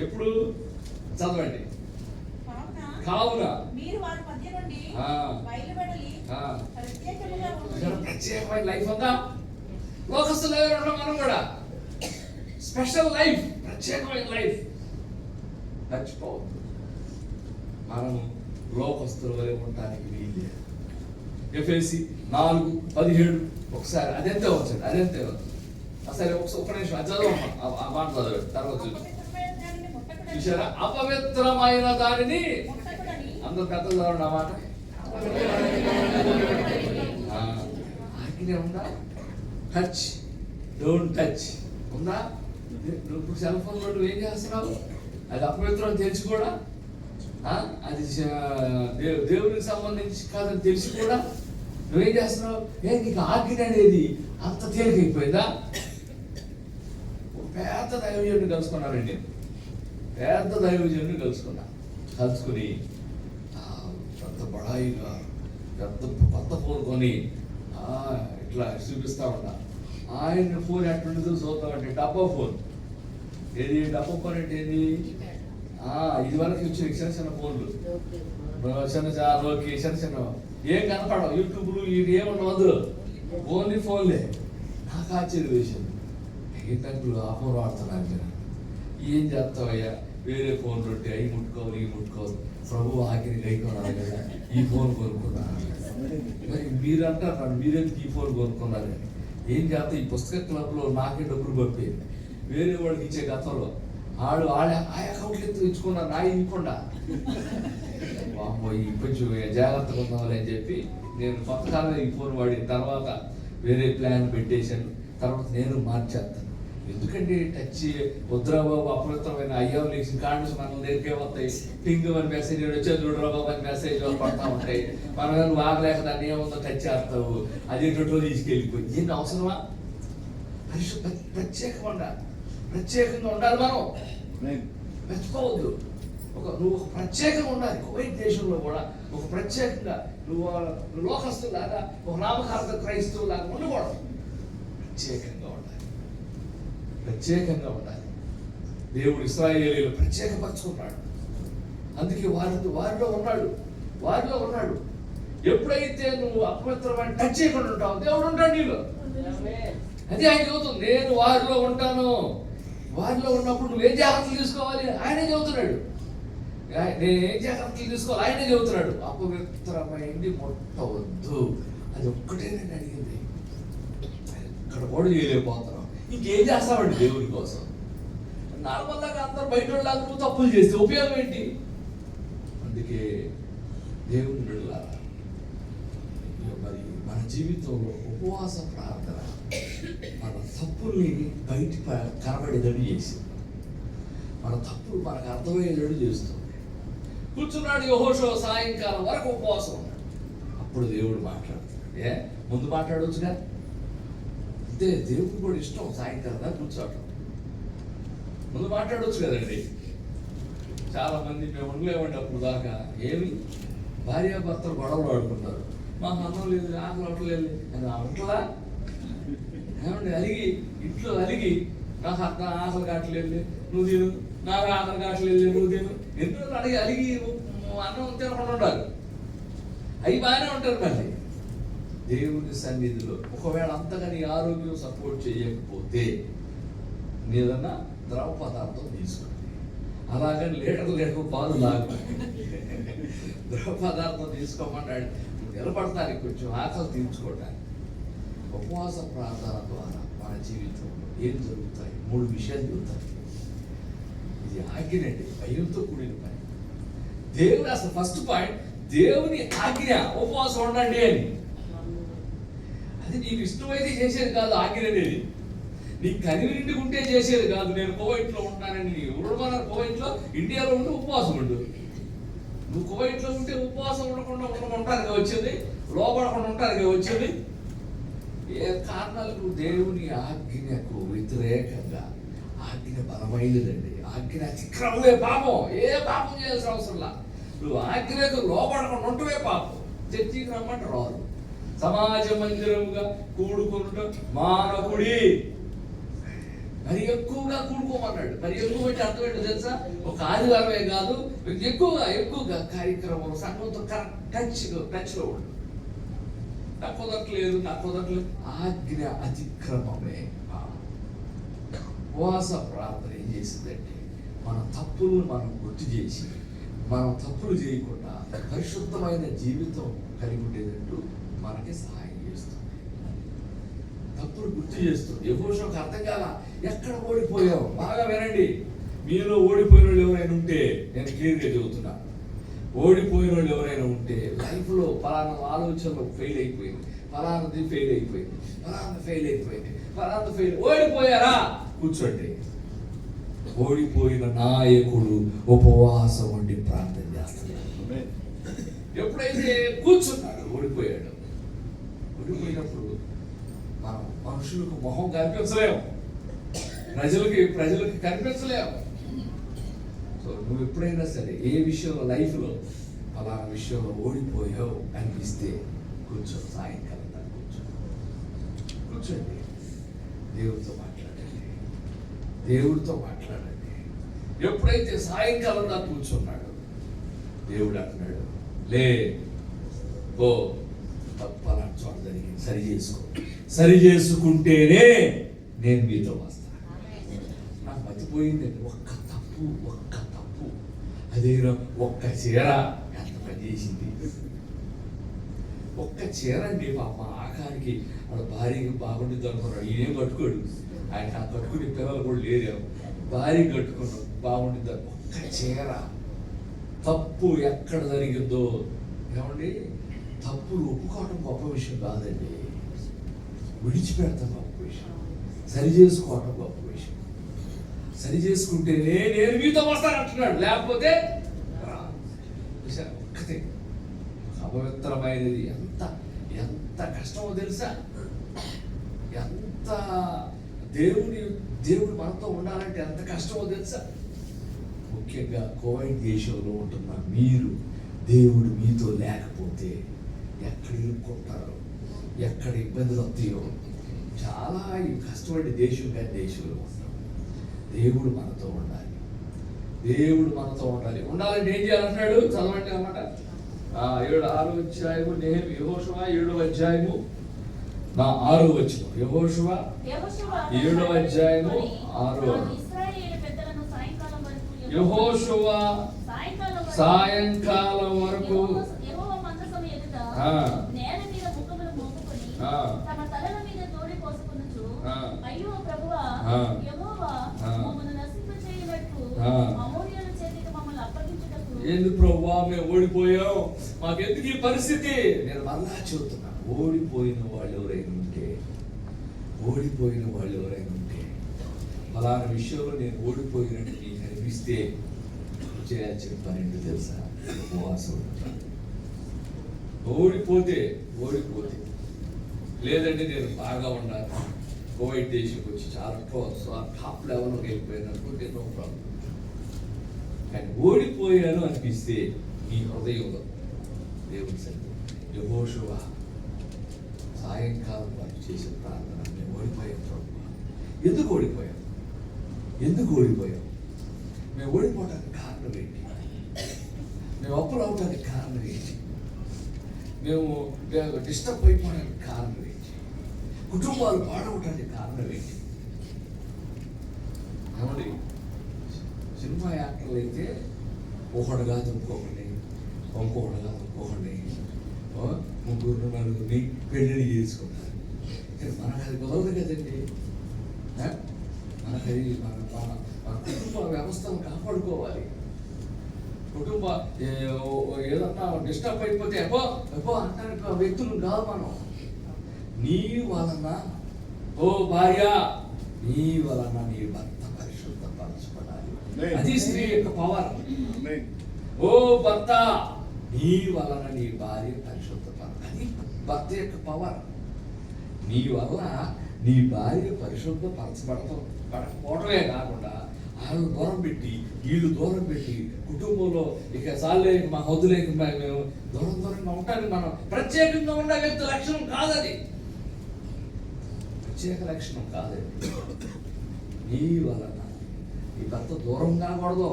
ఎప్పుడు చదవండి. కావున ప్రత్యేకమైన లైఫ్ ఉందా? లోకస్తులు మనం కూడా స్పెషల్ లైఫ్, ప్రత్యేకమైన లైఫ్ మర్చిపోవద్దు. మనము లోకస్తుల వలె ఉండటానికి వీలు. ఎఫెసీ 4:17 ఒకసారి అదెంతే వచ్చండి, అదెంతే అసలు ఒక నిమిషం అది చదవమ్మా, ఆ మాట చదవండి, తర్వాత చూసారా? అపవిత్రమైన దానిని అందరు పెద్ద చదవండి. ఆ మాట ఆజ్ఞ ఉందా? టచ్, డోంట్ టచ్ ఉందా? నువ్వు ఇప్పుడు సెల్ ఫోన్లో నువ్వు ఏం చేస్తున్నావు? అది అపవిత్రం తెలిసి కూడా, అది దేవునికి సంబంధించి కాదని తెలిసి కూడా నువ్వేం చేస్తున్నావు? నీకు ఆజ్ఞ అనేది అంత తేలికైపోయిందా? పెద్ద దైవజనుని కలుసుకున్నానండి, పెద్ద దైవజనుని కలుసుకుని పెద్ద బడాయిగా పెద్ద కొత్త ఫోన్ కొని ఇట్లా చూపిస్తా ఉన్నా. ఆయన ఫోన్ ఎట్లుంటుందో చూద్దామంటే డబ్బా ఫోన్. ఏది డబ్బా ఫోన్ అంటే ఏంది? ఇది వరకు వచ్చిన చిన్న చిన్న ఫోన్లు, చిన్న ఏం కనపడవు, యూట్యూబ్లు ఇది ఏమన్నా వద్దు, ఓన్లీ ఫోన్లే. నాకు ఆశ్చర్య విషయం, ఏంటంటే ఆ ఫోన్ వాడుతున్నాను నేను, ఏం చేస్తావయ్యా, వేరే ఫోన్లు ఉంటే అవి ముట్టుకోవాలి ఈ ముట్టుకోవాలి, ప్రభు ఆఖరి గైకోనాలి కదా, ఈ ఫోన్ కొనుక్కున్నాను. మరి మీరు అంటారు మీరెందుకు ఈ ఫోన్ కొనుక్కున్నారు, ఏం చేస్తా, ఈ పుస్తక క్లబ్లో నాకే డబ్బులు పంపి వేరే వాడికి ఇచ్చే గతంలో వాళ్ళ ఆ అకౌంట్లు ఎత్తు ఇచ్చుకున్నారు, నా ఇవ్వకుండా ఈ కొంచెం జాగ్రత్తగా ఉందామని అని చెప్పి నేను కొంతకాలం ఈ ఫోన్ వాడిన తర్వాత వేరే ప్లాన్ పెట్టేశాను. తర్వాత నేను మార్చేస్తాను, ఎందుకంటే టచ్ వద్దురాబాబు అపవిత్రమైన అయ్యో లేచి కాండ్స్ మనం దగ్గరికే వస్తాయి, పింగ్ అని మెసేజ్ వచ్చే చూడరాబాబు అని మెసేజ్ పడతా ఉంటాయి, మనం వాగలేక దాన్ని ఏముందో టచ్ చేస్తావు, అది ఎటో తీసుకెళ్ళిపోయి ఏంటి అవసరమా? ప్రత్యేకంగా ఉండాలి, మనం మెచ్చుకోవద్దు. నువ్వు ప్రత్యేకంగా ఉండాలి. కువైట్ దేశంలో కూడా ఒక ప్రత్యేకంగా నువ్వు లోకస్తులాగా ఒక నామకార్థ క్రైస్తవులాగా ఉండకూడదు, ప్రత్యేకంగా ఉండాలి. దేవుడు ఇశ్రాయేలీయులు ప్రత్యేకపరచుకున్నాడు, అందుకే వారిలో ఉన్నాడు. ఎప్పుడైతే నువ్వు అపవిత్రమైన టచ్ చేయకుండా ఉంటావు, దేవుడు ఉంటాడు నీలో. అది ఆయన చెబుతుంది, నేను వారిలో ఉంటాను. వారిలో ఉన్నప్పుడు నువ్వేం జాగ్రత్తలు తీసుకోవాలి ఆయనే చెబుతున్నాడు. నేనేం జాగ్రత్తలు తీసుకోవాలి ఆయనే చెబుతున్నాడు. అపవిత్రమైంది ముట్టవద్దు, అది ఒక్కటే నేను అడిగింది. ఇక్కడ కూడా చేయలేకపోతున్నాం, ఇంకేం చేస్తామండి దేవుడి కోసం? నార్మల్గా అందరూ బయట వాళ్ళకి నువ్వు తప్పులు చేస్తే ఉపయోగం ఏంటి? అందుకే దేవుని బిడ్డలారా, మరి మన జీవితంలో ఉపవాస ప్రార్థన మన తప్పుల్ని బయట కనబడేటట్టు చేసింది, మన తప్పులు మనకు అర్థమయ్యేటట్టు చేస్తుంది. కూర్చున్నాడు యెహోషువ సాయంకాలం వరకు ఉపవాసం ఉన్నాడు. అప్పుడు దేవుడు మాట్లాడుతున్నాడు. ముందు మాట్లాడవచ్చుగా, అంతే దేవుడు కూడా ఇష్టం సాయంకాలం దాకా కూర్చోవటం, ముందు మాట్లాడవచ్చు కదండి. చాలా మంది మేము ఉండలేమండి అప్పుడు దాకా. ఏమి భార్యాభర్తలు గొడవలు ఆడుకుంటారు, మాకు అన్నం లేదు ఆకలి అవట్లేదు అని అంటలా ఏమండి, అలిగి ఇంట్లో అలిగి నాకు అర్థం ఆకలి కావట్లేదు నువ్వు తిను, నాకు ఆకలి కావట్లేదు నువ్వు తిను, ఎందుకు అలిగి అన్నం తినకుండా ఉండాలి. అవి బాగానే ఉంటారు. మళ్ళీ దేవుని సన్నిధిలో ఒకవేళ అంతగా నీ ఆరోగ్యం సపోర్ట్ చేయకపోతే నీదన్నా ద్రవ పదార్థం తీసుకోండి, అలాగని లీటర్ పాలు లాగా ద్రవ పదార్థం తీసుకోమన్నాడు. నిలబడతానికి కొంచెం ఆకలి తీర్చుకోవడానికి. ఉపవాస ప్రార్థన ద్వారా మన జీవితంలో ఏం జరుగుతాయి? 3 విషయాలు జరుగుతాయి. ఇది ఆజ్ఞనండి, భయంతో కూడిన పని. దేవుడు అసలు ఫస్ట్ పాయింట్, దేవుని ఆజ్ఞ ఉపవాసం ఉండండి అని. అది నీకు ఇష్టమైతే చేసేది కాదు ఆజ్ఞ అనేది, నీకు కనివినింటి ఉంటే చేసేది కాదు. నేను కువైట్లో ఉంటానని ఎవరు కువైట్లో, ఇండియాలో ఉంటే ఉపవాసం ఉండు. నువ్వు కువైట్లో ఉంటే ఉపవాసం ఉండకుండా ఉండటానికి వచ్చింది, లోపడకుండా ఉండటానికి వచ్చింది. ఏ కారణాలకు దేవుని ఆజ్ఞకు వ్యతిరేకంగా, ఆజ్ఞ బలమైనదండి, ఆజ్ఞ అతిక్రమమే పాపం. ఏ పాపం చేయాల్సిన అవసరంలా, నువ్వు ఆజ్ఞకు లోపడకుండా ఉంటవే పాపం. చర్చికి రమ్మంటే రాదు. సమాజ మందిరముగా కూడుకుంటూ మానకుడి, మరి ఎక్కువగా కూడుకోమన్నాడు. మరి ఎక్కువ అంటే అర్థం ఏంటో తెలుసా? ఒక ఆదివారమే కాదు, ఎక్కువగా కార్యక్రమం సంఘంతో టచ్లో ఉండు. నాకు కుదరట్లేదు. ఆజ్ఞ అతిక్రమమే. ఉపవాస ప్రార్థన ఏం చేసిందంటే మన తప్పులను మనం గుర్తు చేసి, మనం తప్పులు చేయకుండా పరిశుద్ధమైన జీవితం కలిగి ఉండేటట్టు మనకి సహాయం చేస్తుంది. తప్పులు గుర్తు చేస్తుంది. యెహోషువకు అర్థం కాల, ఎక్కడ ఓడిపోయావు. బాగా వినండి, మీలో ఓడిపోయిన వాళ్ళు ఎవరైనా ఉంటే నేను క్లియర్గా చెబుతున్నా. ఓడిపోయిన వాళ్ళు ఎవరైనా ఉంటే లైఫ్లో ఫలానా ఆలోచనలో ఫెయిల్ అయిపోయింది, ఫలానాది ఫెయిల్ అయిపోయింది, ఫలానా ఫెయిల్ ఓడిపోయారా? కూర్చోండి. ఓడిపోయిన నాయకుడు ఉపవాసం ఉండి ప్రార్థన చేస్తున్నాడు. ఎప్పుడైతే కూర్చున్నాడు, ఓడిపోయినప్పుడు మనం మనుషులకు మొహం కనిపించలేము, ప్రజలకి కనిపించలేము. సో నువ్వు ఎప్పుడైనా సరే ఏ విషయంలో లైఫ్లో అలాంటి విషయంలో ఓడిపోయావు అనిపిస్తే కూర్చో, సాయంకాలం కూర్చోండి, దేవుడితో మాట్లాడండి. ఎప్పుడైతే సాయంకాలం దాకా కూర్చున్నాడు, దేవుడు అంటున్నాడు, లే ఓ పలానా చోట జరిగింది, సరి చేసుకో, సరి చేసుకుంటేనే నేను మీతో వస్తాను. నాకు మర్చిపోయిందండి ఒక్క తప్పు, అదే ఒక్క చీర ఎంత పని చేసింది. ఒక్క చీర అండి పాప, ఆఖరికి వాళ్ళ భార్యకి బాగుంటుంది అనుకున్నాడు. ఈయనేం కట్టుకోడు, ఆయన కట్టుకునే పిల్లలు కూడా లేరు, భార్య కట్టుకున్నాడు బాగుంటుంది. ఒక్క చీర తప్పు ఎక్కడ జరిగిందో, ఏమండి తప్పులు ఒప్పుకోవటం గొప్ప విషయం కాదండి, విడిచిపెడతాం గొప్ప విషయం, సరి చేసుకోవటం గొప్ప విషయం. సరి చేసుకుంటేనే నేను మీతో వస్తాను అంటున్నాడు, లేకపోతే ఒక్కతే. అపవిత్రమైనది ఎంత ఎంత కష్టమో తెలుసా, ఎంత దేవుడు మనతో ఉండాలంటే ఎంత కష్టమో తెలుసా. ముఖ్యంగా కోవిడ్ దేశంలో ఉంటున్న మీరు, దేవుడు మీతో లేకపోతే ఎక్కడ ఇరుక్కుంటారో, ఎక్కడ ఇబ్బందులు వస్తాయో. చాలా కష్టపడి దేశం కానీ దేశంలో ఉంటాం. దేవుడు మనతో ఉండాలి, దేవుడు మనతో ఉండాలి. ఉండాలంటే ఏం చేయాలంటున్నాడు, చదవండి అన్నమాట. 6వ అధ్యాయము యెహోషువ 7వ అధ్యాయము 6వ వచనం. యెహోషువ 7వ అధ్యాయము 6వ. యెహోషువ సాయంకాలం వరకు ఎందుకు ప్రభువా మేము ఓడిపోయాం, మాకెందుకు ఈ పరిస్థితి? నేను మళ్ళా చెబుతున్నాను, ఓడిపోయిన వాళ్ళు ఎవరైనా ఉంటే ఫలానా విషయంలో నేను ఓడిపోయినట్టు నీకు అనిపిస్తే చేయాల్సిన పని ఏంటో తెలుసా, ఉపవాసం ఉంటాను. ఓడిపోతే లేదంటే నేను బాగా ఉండాలి, కోవిడ్ దేశంకి వచ్చి చాలా టాప్ లెవెల్లోకి వెళ్ళిపోయాను అనుకుంటే నో ప్రాబ్లం. కానీ ఓడిపోయాను అనిపిస్తే నీ హృదయంలో దేవుని సన్నిధి. యెహోషువ సాయంకాలం వరకు చేసే ప్రార్థన, మేము ఓడిపోయాం ప్రభువా. ఎందుకు ఓడిపోయాం? మేము ఓడిపోవడానికి కారణం ఏంటి? మేము అప్పులు అవడానికి కారణం ఏంటి? మేము డిస్టర్బ్ అయిపోవడానికి కారణం ఏంటి? కుటుంబాలు పాడవడానికి కారణం ఏంటి? ఏమండి, సినిమా యాక్టర్లు అయితే ఒకడు కాదు ఇంకొకటి, ముగ్గురు నలుగురిని పెళ్ళిళ్ళు చేసుకుంటారు. కానీ మనకు అది కుదరదు కదండి. మనకు అది మన కుటుంబ వ్యవస్థను కాపాడుకోవాలి. ఏదన్నా డిస్టర్బ్ అయిపోతే ఎపో అంటానికి వ్యక్తులు కాదు మనం. నీ వలన ఓ భార్య, నీ వలన నీ భర్త పరిశుద్ధపరచబడాలి. అది స్త్రీ యొక్క పవర్. ఓ భర్త, నీ వలన నీ భార్య పరిశుద్ధపడాలి. అది భర్త యొక్క పవర్. నీ వల్ల నీ భార్య పడకపోవడమే కాకుండా వాళ్ళు దూరం పెట్టి, వీళ్ళు దూరం పెట్టి, కుటుంబంలో ఇక సాలే మా హద్దులేక మేము దూరంగా ఉంటానికి మనం ప్రత్యేకంగా ఉండే వ్యక్తి లక్షణం కాదది, ప్రత్యేక లక్షణం కాదండి. నీ వలన నీ భర్త దూరం కాకూడదు,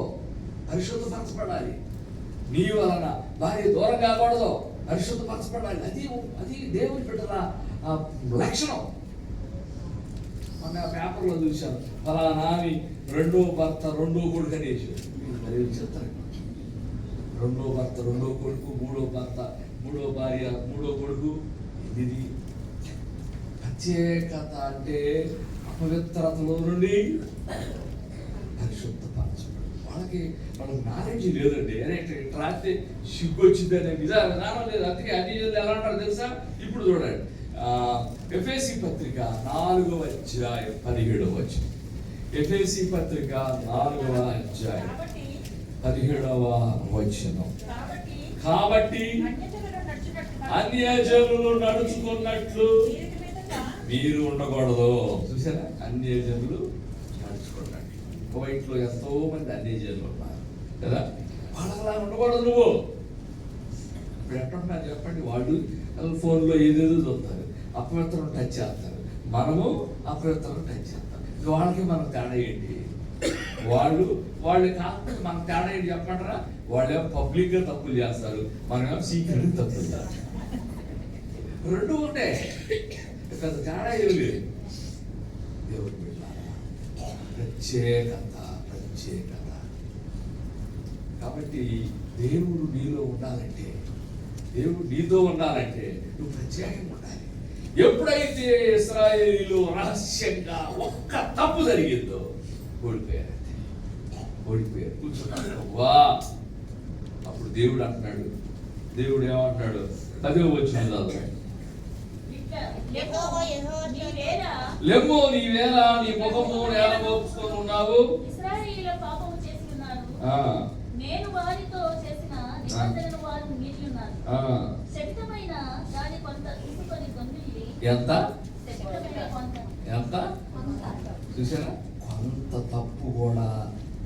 పరిశుద్ధపరచబడాలి. నీ వలన భార్య దూరం కాకూడదు, పరిశుద్ధపరచబడాలి. అది దేవుని బిడ్డల లక్షణం. మొన్న పేపర్లో చూశాను, ఫలానా ఆమె రెండో భర్త రెండో కొడుకు అనేసి చెప్తారు. రెండో భర్త రెండో కొడుకు, మూడో భర్త మూడో భార్య మూడో కొడుకు. ఇది ప్రత్యేకత అంటే అపవిత్రతలో నుండి పరిశుద్ధపరచడం. వాళ్ళకి నాలెడ్జ్ లేదండి. రాస్తే సిగ్గు వచ్చిందని విధానం లేదు. అందుకే అన్ని ఎలా అంటారు తెలుసా? ఇప్పుడు చూడండి, ఎఫెసీ పత్రిక 4వ అధ్యాయం 17వ వచనం. ఎఫెసీ పత్రిక 4వ అధ్యాయం 17వ వచనం. కాబట్టి అన్యజనులు నడుచుకున్నట్లు మీరు ఉండకూడదు. చూసారా, అన్యజనులు నడుచుకున్నట్టు. కువైట్లో ఎంతో మంది అన్యజనులు ఉన్నారు కదా, వాళ్ళలా ఉండకూడదు. నువ్వు ఇప్పుడు ఎట్లుంటున్నారు చెప్పండి, వాళ్ళు ఫోన్లో ఏదేదో చూస్తారు, అపవిత్రం టచ్ చేస్తారు, మనము అపవిత్రం టచ్ చేస్తాం. వాళ్ళకి మనం తేడా ఏంటి? వాళ్ళు కాకపోతే మనకు తేడా ఏంటి చెప్పంటారా? వాళ్ళేమో పబ్లిక్ గా తప్పులు చేస్తారు, మనమేమో సీక్రెట్ తప్పులు చేస్తాం. రెండు ఉంటాయి, పెద్ద తేడా ఏమి లేదు. దేవుడు బిడ్డలారా, ప్రత్యేకత. కాబట్టి దేవుడు నీలో ఉండాలంటే, దేవుడు నీతో ఉండాలంటే నువ్వు ప్రత్యేకంగా ఉండాలి. ఎప్పుడైతే ఇశ్రాయేలీయులు రహస్యంగా ఒక్క తప్పు జరిగిందో ఓడిపోయారు, కూర్చున్నాడు. వా అప్పుడు దేవుడు అంటున్నాడు, దేవుడు ఏమంటున్నాడు? 10వ వచనం లెమ్మో నీవేలా నీ ముఖము నేల మోపుకొని ఉన్నావు, ఇశ్రాయేలీయుల పాపము చేసి ఉన్నారు, నేను వారితో చేసిన నిబంధనను వారు మీరి ఉన్నారు. శక్తమైన దాని కొంత తీసుకొని దొంగిలి. ఎంత కొంత చూసారా? కొంత తప్పు కూడా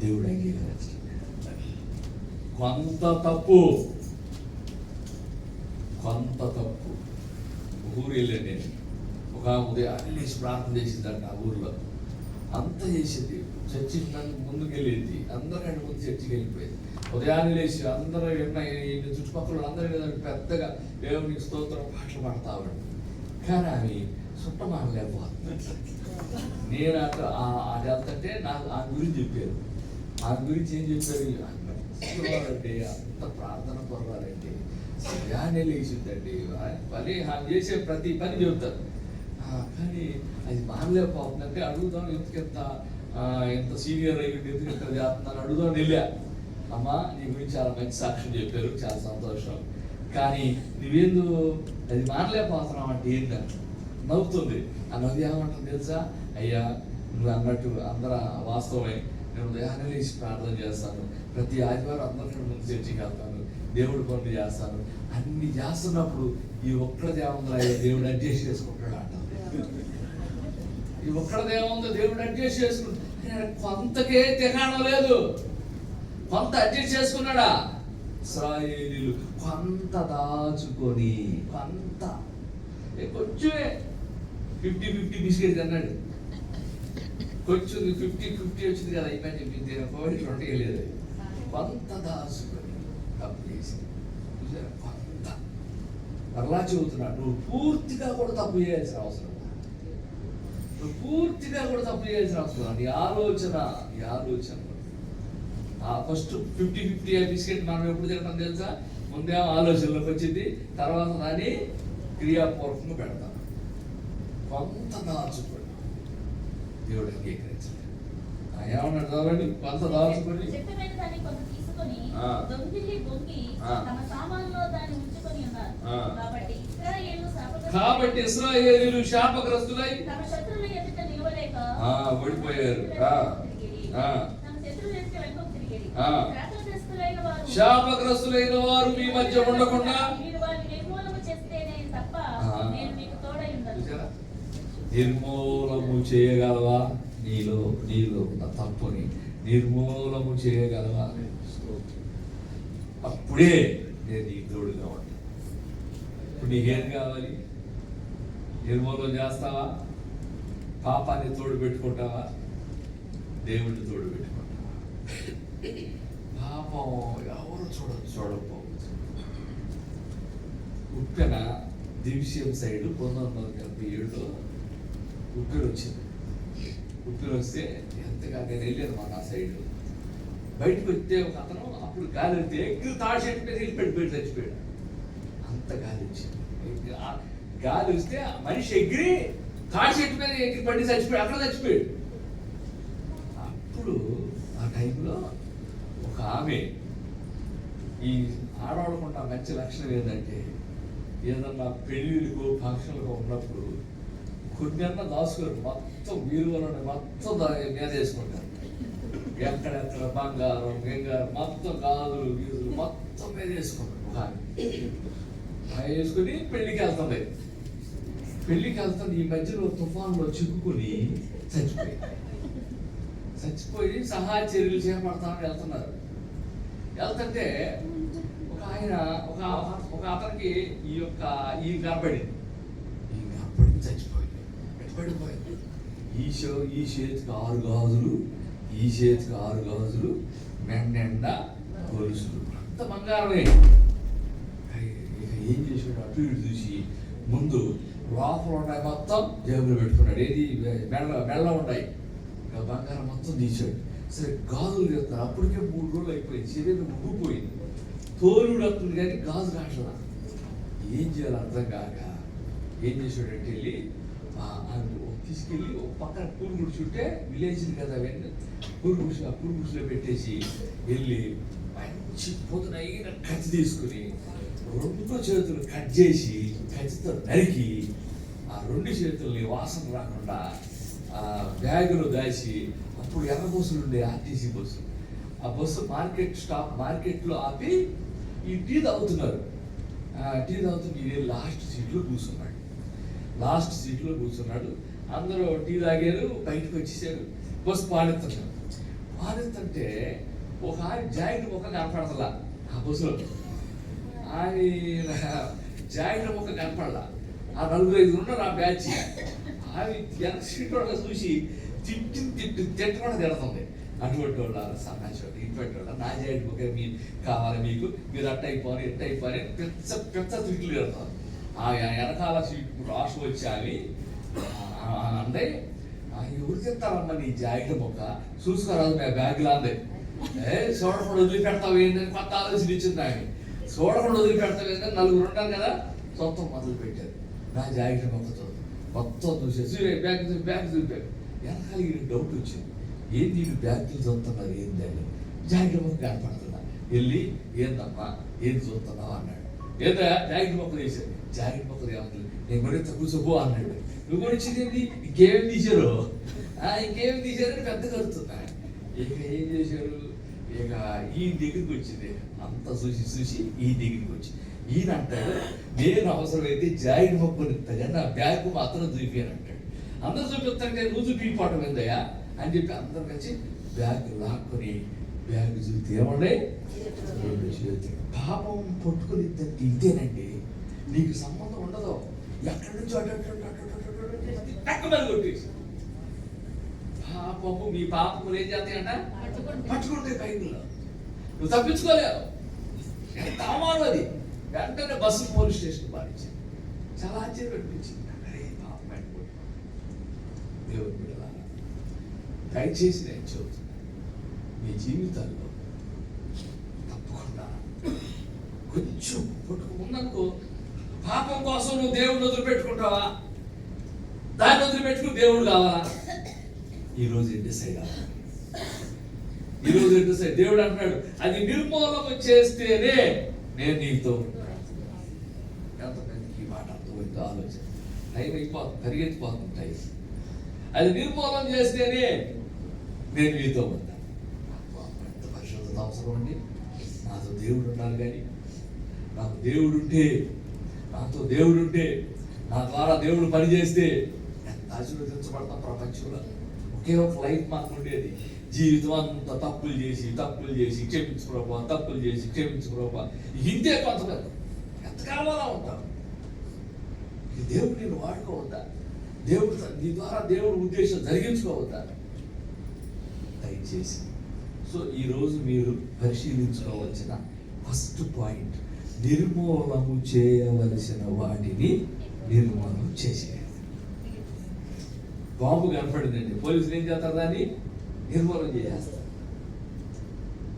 దేవుడు అంగీకరించాడు. కొంత తప్పు ఊరు వెళ్ళాను నేను. ఒక ఉదయాన్నే లేచి ప్రార్థన చేసిందంట. ఆ ఊర్లో అంత చేసింది, చర్చి ముందుకు వెళ్ళింది, అందరికంటే ముందు చర్చికి వెళ్ళిపోయింది. ఉదయాన్నే లేచి అందరూ చుట్టుపక్కల అందరూ పెద్దగా దేవునికి స్తోత్రం పాటలు పాడతాడు. కానీ ఆమె సుట్టమానలేకపోతుంది. నేను అట్లా అది వెళ్తుంటే నాకు ఆ గురించి చెప్పారు. ఆ గురించి ఏం చెప్పారు అంటే, అంత ప్రార్థన పొరవాలండి, ఉదయాన్నే లేచిందండి, పని చేసే ప్రతి పని చెబుతారు. కానీ అది మానలేకపోతుందంటే అడుగుదాం, ఎంత సీనియర్ అయ్యింది, ఎందుకు ఎంత చేస్తున్నాను అడుగుదాం వెళ్ళా. అమ్మా నీ గురించి చాలా మంచి సాక్ష్యం చెప్పారు, చాలా సంతోషం, కానీ నువ్వేందు అది మానలేకపోతున్నావు అంటే ఏంటంటే నవ్వుతుంది. ఆ నవ్వు ఏమంటుంది తెలుసా? అయ్యా నువ్వు అన్నట్టు అందరూ వాస్తవమే, నేను ఉదయాన్నే లేచి ప్రార్థన చేస్తాను, ప్రతి ఆదివారం అందరికంటే ముందు చర్చికి వెళ్తాను, దేవుడి పనులు చేస్తాను, అన్ని చేస్తున్నప్పుడు ఈ ఒక్కడదేముందో దేవుడు అడ్జస్ట్ చేసుకుంటాడు అంట. ఈ ఒక్కడదేముందో దేవుడు అడ్జస్ట్ చేసుకుంటాడు. కొంతకే తికాణం లేదు, కొంత అడ్జస్ట్ చేసుకున్నాడా? ఇశ్రాయేలీయులు కొంత దాచుకొని, కొంత కొంచెమే 50-50 బిస్కెట్ అన్నాడు. కొంచెం 50-50 వచ్చింది కదా, అయిపోయి చెప్పింది 20 వెళ్ళేది. కొంత దాచుకొని తప్పు చేసి కొంత మరలా చెబుతున్నాడు, నువ్వు పూర్తిగా కూడా తప్పు చేయాల్సిన అవసరం, నీ ఆలోచన ఫస్ట్ 50-50 బిస్కెట్ మనం ఎప్పుడు తినడం తెలుసా? ముందే ఆలోచనలోకి వచ్చింది, తర్వాత దాన్ని క్రియాపూర్వకంగా పెడతాం. కొంత దాచుకోండి, దేవుడు అంగీకరించాడు. ఏమన్నాడు చదవండి? కొంత దాచుకొని కాబట్టి ఇశ్రాయేలీయులు శాపగ్రస్తులై ఓడిపోయారు. శాపగ్రస్తులైన వారు మీ మధ్య ఉండకుండా నిర్మూలము చేయగలవా? నీలో ఉన్న తప్పుని నిర్మూలము చేయగలవా? అప్పుడే నేను నీకు తోడుగా ఉంటాను. ఇప్పుడు నీకేం కావాలి? నిర్మూలన చేస్తావా? పాపాన్ని తోడు పెట్టుకుంటావా? దేవుడిని తోడు పెట్టుకుంటావా? పాపం ఎవరు చూడకపోవచ్చు. ఉప్పెన దివిషియం సైడ్ 1947లో ఉప్పెన వచ్చింది. ఉప్పెన వస్తే ఎంతగా నేను వెళ్ళాను మా సైడ్. బయటకు వస్తే ఒక అతను అప్పుడు గాలి వెళ్తే ఎగ్గులు తాడి చెట్టు మీద వెళ్ళిపోయి చచ్చిపోయాడు. అంత గాలి వచ్చింది. గాలి వస్తే మనిషి ఎగిరి తాడి చెట్టు మీద ఎగిరి పడి చచ్చిపోయాడు, అక్కడ చచ్చిపోయాడు. అప్పుడు ఆ టైంలో ఒక ఆమె, ఈ ఆడవాళ్ళకుండా మంచి లక్షణం ఏంటంటే, ఏదన్నా పెళ్ళిళ్ళకు ఫంక్షన్లకు ఉన్నప్పుడు కొన్నన్నా దాచుకోరు, మొత్తం వీరువలను మొత్తం మీద వేసుకుంటారు. ఎక్కడెక్కడ బంగారం మొత్తం గాజులు గీజులు మొత్తం మీద వేసుకుంటారు. వేసుకుని పెళ్లికి వెళ్తుంది. ఈ మధ్యలో తుఫాన్లో చిక్కుకుని చచ్చిపోయి సహాయ చర్యలు చేపడతామని వెళ్తుంటే ఒక ఆయన ఒక అతనికి ఈ గర్భడి చచ్చిపోయింది. ఈ చేతికి 6 గాజులు, ఈ చేతికి 6 గాజులు, మెండెండా గొలుసులు, అంత బంగారమే. ఇక ఏం చేసాడు, అటు ఇటు చూసి ముందు లోపల ఉన్నాయి మొత్తం జేబులో పెట్టుకున్నాడు. ఏది మెల్ల ఉన్నాయి, ఇక బంగారం మొత్తం తీసాడు. సరే గాజులు తీస్తాడు. అప్పటికే 3 రోజులు అయిపోయింది, శరీరం ముగ్గిపోయింది, తోలుడు వస్తుంది కానీ గాజు రాట్లా. ఏం చేయాలి అర్థం కాక ఏం చేసాడంటే వెళ్ళి తీసుకెళ్ళి ఒక పక్కన పూలు గుడిచుంటే విలేజ్ని కదా అవన్నీ పూలు గుడిసులో పెట్టేసి వెళ్ళి మంచి పొద్దునైన కత్తి తీసుకుని 2 చేతులు కట్ చేసి కత్తితో నరికి ఆ 2 చేతుల్ని వాసన రాకుండా బ్యాగులో దాచి, అప్పుడు ఎర్ర బస్సులు ఉండే ఆర్టీసీ బస్సు, ఆ బస్సు మార్కెట్లో ఆపి ఈ టీ తాగుతున్నారు. టీ తాగుతూ లాస్ట్ సీట్లో కూర్చున్నాడు. అందరూ టీ తాగారు, బయటకు వచ్చేసారు. బస్సు పాడెత్తుంటే ఒక ఆయన జాయింట్ ముఖం కనపడతలా ఆ బస్సులో. ఆయన జాయింట్ ముఖం కనపడలా. ఆ 4-5 ఉన్నారు ఆ బ్యాచ్. ఆమె వెనక సీట్ వాళ్ళ చూసి తిట్టకుండా తిడుతుంది. అటువంటి వాళ్ళ సమాచారం ఇటువంటి వాళ్ళ నా జాయింట్ ముఖం మీరు కావాలి, మీరు అట్ట అయిపోయి పెద్ద తిట్లు తిడతారు. ఆ వెనకాల సీట్ రాసు వచ్చి ఆమె అంటే ఎవరు తింటారమ్మా నీ జాకెట్ మొక్క చూసుకోరాదు నా బ్యాగ్లా అంది. చూడకుండా వదిలిపెడతావు ఏంటని కొత్త ఆలోచన ఇచ్చింది ఆమె. చూడకుండా వదిలిపెడతావు ఏంటని 4 ఉంటారు కదా, మొత్తం మొదలు పెట్టారు. నా జాకెట్ మొక్కతో మొత్తం చూసేసి బ్యాగ్ చూపారు. వెనకాల డౌట్ వచ్చింది, ఏంటి వీళ్ళు బ్యాగ్లు చూస్తున్నారు ఏంటని. జాకెట్ మొక్క కనపడుతున్నా. వెళ్ళి ఏందమ్మా ఏం చూస్తున్నావు అన్నాడు. ఏదా జాకెట్ మొక్క తీశారు. జాకెట్ మొక్క ఏమవుతుంది, నేను మరింత కూర్చోబో అన్నాడు. నువ్వు కూడా వచ్చింది ఇంకేం తీశారు ఇంకేం పెద్ద కడుతున్నా. ఇక ఏం చేశారు, ఇక ఈ దగ్గరికి వచ్చింది. అంత చూసి ఈ దగ్గరికి వచ్చి ఈయన అంటాడు, నేను అవసరమైతే జాకెట్ మొక్కలు ఇస్తాను, నా బ్యాగ్ మాత్రం చూపాను అంటాడు. అందరూ చూపిస్తాంటే నువ్వు చూపిపోవటం ఏందయ్యా అని చెప్పి అందరు కలిసి బ్యాగ్ లాక్కొని బ్యాగ్ చూస్తే ఏమండే పాపం పట్టుకొని ఇద్దేనండి, నీకు సంబంధం ఉండదు. ఎక్కడి నుంచో టక్కుమని కొట్టేసి పాపము మీ పాపములు ఏం చేస్తాయంట, పట్టుకుంటే పైపులో నువ్వు తప్పించుకోలేవు. ఎంత అవమానం అది. వెంటనే బస్సు పోలీస్ స్టేషన్ పాటించింది. చాలా ఆశ్చర్యం అనిపించింది. పాపం పెట్టుకోండి దేవుని బిడ్డలారా, దయచేసి నేను చెబుతున్నా, మీ జీవితాల్లో తప్పకుండా కొంచెం పట్టుకున్ననుకో, పాపం కోసం నువ్వు దేవుడిని వదిలిపెట్టుకుంటావా, దాన్ని వదిలిపెట్టుకుని దేవుడు కావాలా? ఈరోజు డిసైడ్ అవ్వాలి. ఈరోజు డిసైడ్. దేవుడు అంటున్నాడు, అది నిర్మూలన చేస్తేనే నేను నీతో. ఎంతమందికి ఈ మాట అర్థమైందో ఆలోచన. టైం అయిపోతుంది, పరిగెత్తిపోతుంది టైం. అది నిర్మూలన చేస్తేనే నేను మీతో ఉంటాను. ఎంత పరిశుద్ధత అవసరం అండి. నాతో దేవుడు ఉండాలి, కానీ నాతో దేవుడు ఉంటే నా ద్వారా దేవుడు పనిచేస్తే ఎంత ఆశీర్వదించబడతాం. ప్రపంచంలో ఒకే ఒక లైఫ్ మాకు ఉండేది. జీవితం అంతా తప్పులు చేసి క్షమించుకోవా, తప్పులు చేసి క్షమించుకోవా, ఇంతే కొంతమంది. ఎంతకాలం అలా ఉంటాం. దేవుడు నేను వాడుకోవద్దా? దేవుడు నీ ద్వారా దేవుడు ఉద్దేశం జరిగించుకోవద్దా? దయచేసి సో ఈరోజు మీరు పరిశీలించుకోవాల్సిన ఫస్ట్ పాయింట్, నిర్మూలము చేయవలసిన వాటిని నిర్మూలన చేసేయాలి. బాంబు కనపడిందండి, పోలీసులు ఏం చేస్తారు, దాన్ని నిర్మూలన చేసేస్తారు.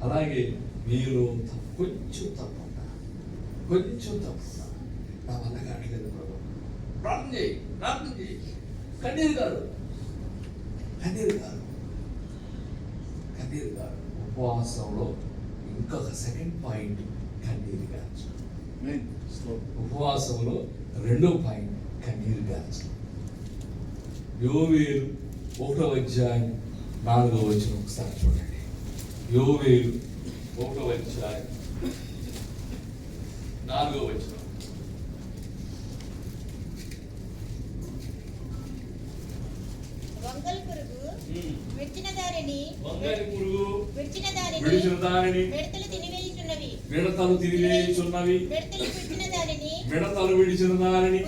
అలాగే మీరు కొంచెం తప్పున్నా నా వల్ల కావట్లేదు ప్రభు, ప్రార్థన చేయి. కన్నీరు గారు ఉపవాసంలో ఇంకొక సెకండ్ పాయింట్ కన్నీరు గారు. ఉపవాసంలో 2వ పాయింట్ కన్నీరు గారు. యోవేలు 1వ అధ్యాయం 4వ వచనం ఒకసారి చూడండి. యోవేలు 1వ అధ్యాయం 4వ వచనం. వంగలి పురుగు విడిచిన దానిని విడిచిన దానిని మిడతలు తినివేయుచున్నవి. మిడతలు విడిచిన దానిని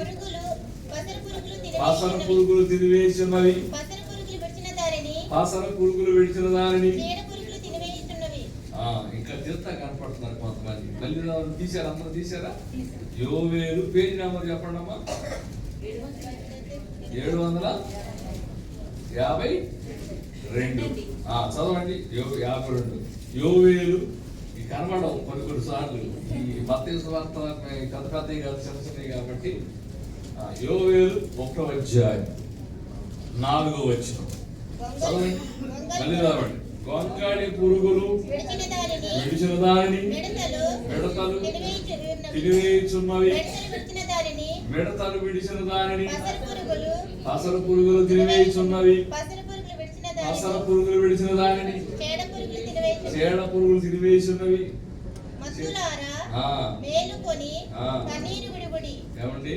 పసర పురుగులు తినివేయుచున్నవి. తినివేయుచున్నవి. పసర పురుగులు విడిచిన దానిని పాసర పురుగులు విడిచిన దానిని చీడ పురుగులు తినివేయుచున్నవి. ఇంకా తీర్థ కనపడుతున్నారు కొంతమంది. మళ్ళీ తీశారా? అందరూ తీశారా? యోవేలు పేజీ నెంబర్ చెప్పండి అమ్మా. 752. చదవండి. 52. యోవేలు ఈ కనబడవు కొన్ని సార్లు. ఈ మత్తయి సువార్త పెద్ద పెద్దవి కాదు, చిన్న చిన్నవి కాబట్టి. యోవేలు 1వ అధ్యాయం 4వ వచనం చదవండి. మళ్ళీ చదవండి. గొంగళి పురుగులు విడిచిన దానిని మిడతలు తినివేయుచున్నవి. మిడతలు విడిచిన దానిని పసర పురుగులు తినివేయుచున్నవి. పసర పురుగులు విడిచిన దానిని చీడ పురుగులు తినివేయుచున్నవి. ఏమండి,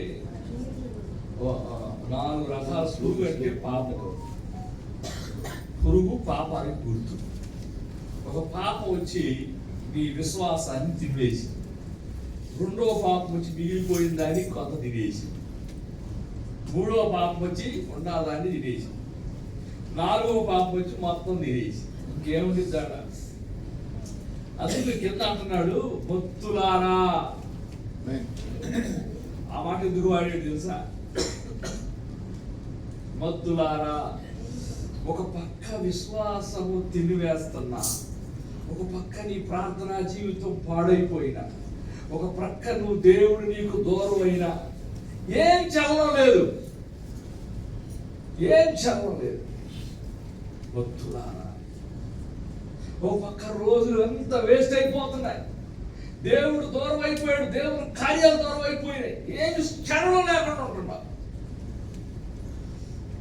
4 రకాల పురుగు అంటే పాపం. పురుగు పాపానికి గుర్తు. ఒక పాపం వచ్చి మీ విశ్వాసాన్ని తినేసి, రెండవ పాపం వచ్చి మిగిలిపోయిన దాన్ని కొంత తినేసి, మూడవ పాపం వచ్చి ఉండాదాన్ని తినేసి, 4వ పాపం వచ్చి మొత్తం తినేసి. ఇంకేముంది దాడ? అందుకు కింద అంటున్నాడు భక్తులారా. ఆ మాట ఎందుకు వాడేది తెలుసా? మత్తులారా. ఒక పక్క విశ్వాసము తినివేస్తున్నా, ఒక పక్క నీ ప్రార్థనా జీవితం పాడైపోయినా, ఒక ప్రక్క నువ్వు దేవుడు నీకు దూరం అయినా ఏం చలనం లేదు, ఏం చలనం లేదు. భక్తులారా, ఒక పక్క రోజులు ఎంత వేస్ట్ అయిపోతున్నాయి, దేవుడు దూరం అయిపోయాడు, దేవుడు కార్యాలు దూరం అయిపోయినాయి, ఏమి చలనం లేకుండా ఉంటున్నా.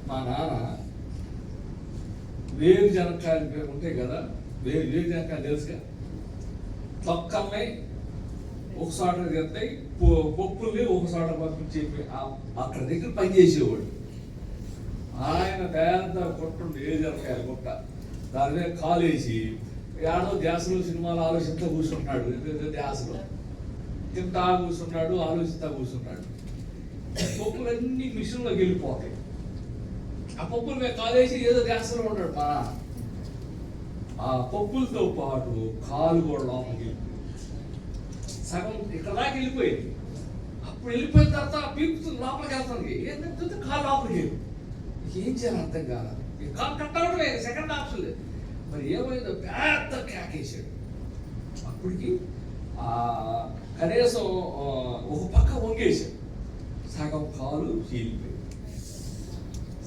మా నాన్న వేరు జనకాయలు ఉంటాయి కదా, వేరు జనకాయలు తెలుసుగా, తొక్కల్ని ఒకసాట తిరుగుతాయి, పప్పుల్ని ఒకసాట పంపించి అక్కడ దగ్గర పనిచేసేవాడు. ఆయన పెద్ద కొట్టుండి వేరు జనకాయలు కొట్ట, దాని మీద కాలు వేసి ఏడో ధ్యాసలో సినిమాలు ఆలోచిస్తా కూర్చుంటున్నాడు. ధ్యాసలో తింటా కూర్చున్నాడు, ఆలోచిస్తా కూర్చున్నాడు. పప్పులన్నీ మిషన్లోకి వెళ్ళిపోతాయి. ఆ పప్పుల మీద కాలేసి ఏదో ధ్యాసలో ఉన్నాడు. మన ఆ పప్పులతో పాటు కాలు కూడా లోపలికి సగం ఇక్కడ దాకా వెళ్ళిపోయింది. అప్పుడు వెళ్ళిపోయిన తర్వాత పీపుతుంది లోపలికి వెళ్తానికి, ఏంటంటే కాలు లోపలికి వెళ్ళి ఏం చేయాలి అర్థం కాదు. కాలు కట్టవడమే, సెకండ్ ఆప్షన్ లేదు. మరి ఏమైందో పెద్ద కేకేసాడు. అప్పటికి కనీసం ఒక పక్క వంగేశాడు, సగం కాలు చీలిపోయింది,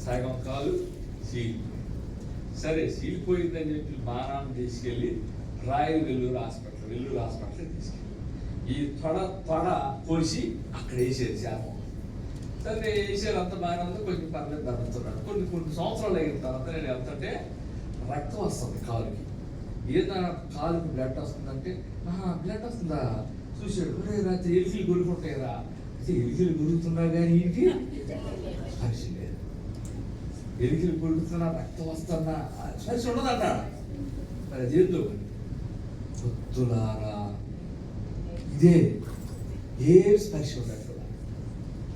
సగం కాలు చీలిపోయింది. సరే చీలిపోయిందని చెప్పి బాణాన్ని తీసుకెళ్ళి వెల్లూరు హాస్పిటల్కి తీసుకెళ్ళి ఈ తొడ కోసి అక్కడ వేసేది శాపం. సరే వేసేది అంత బాగానే ఉంది, కొంచెం పర్లేదు తగ్గుతున్నాడు. కొన్ని సంవత్సరాలు అయిన తర్వాత నేను వెళ్తుంటే రక్తం వస్తుంది కాలుకి. ఏదైనా కాలుకి బ్లడ్ వస్తుందంటే బ్లడ్ వస్తుందా చూసాడు. రాత్రి ఎలికలు గురుకుంటాయిరా, అయితే ఎలికలు గురుకుతున్నా కానీ ఇంటికి మనిషి లేదు. ఎలికలు గురుకుతున్నా, రక్తం వస్తున్నా స్పర్శ ఉండదంట. మరి అది ఏందో పొత్తులారా, ఇదే ఏ స్పర్శ ఉండదు.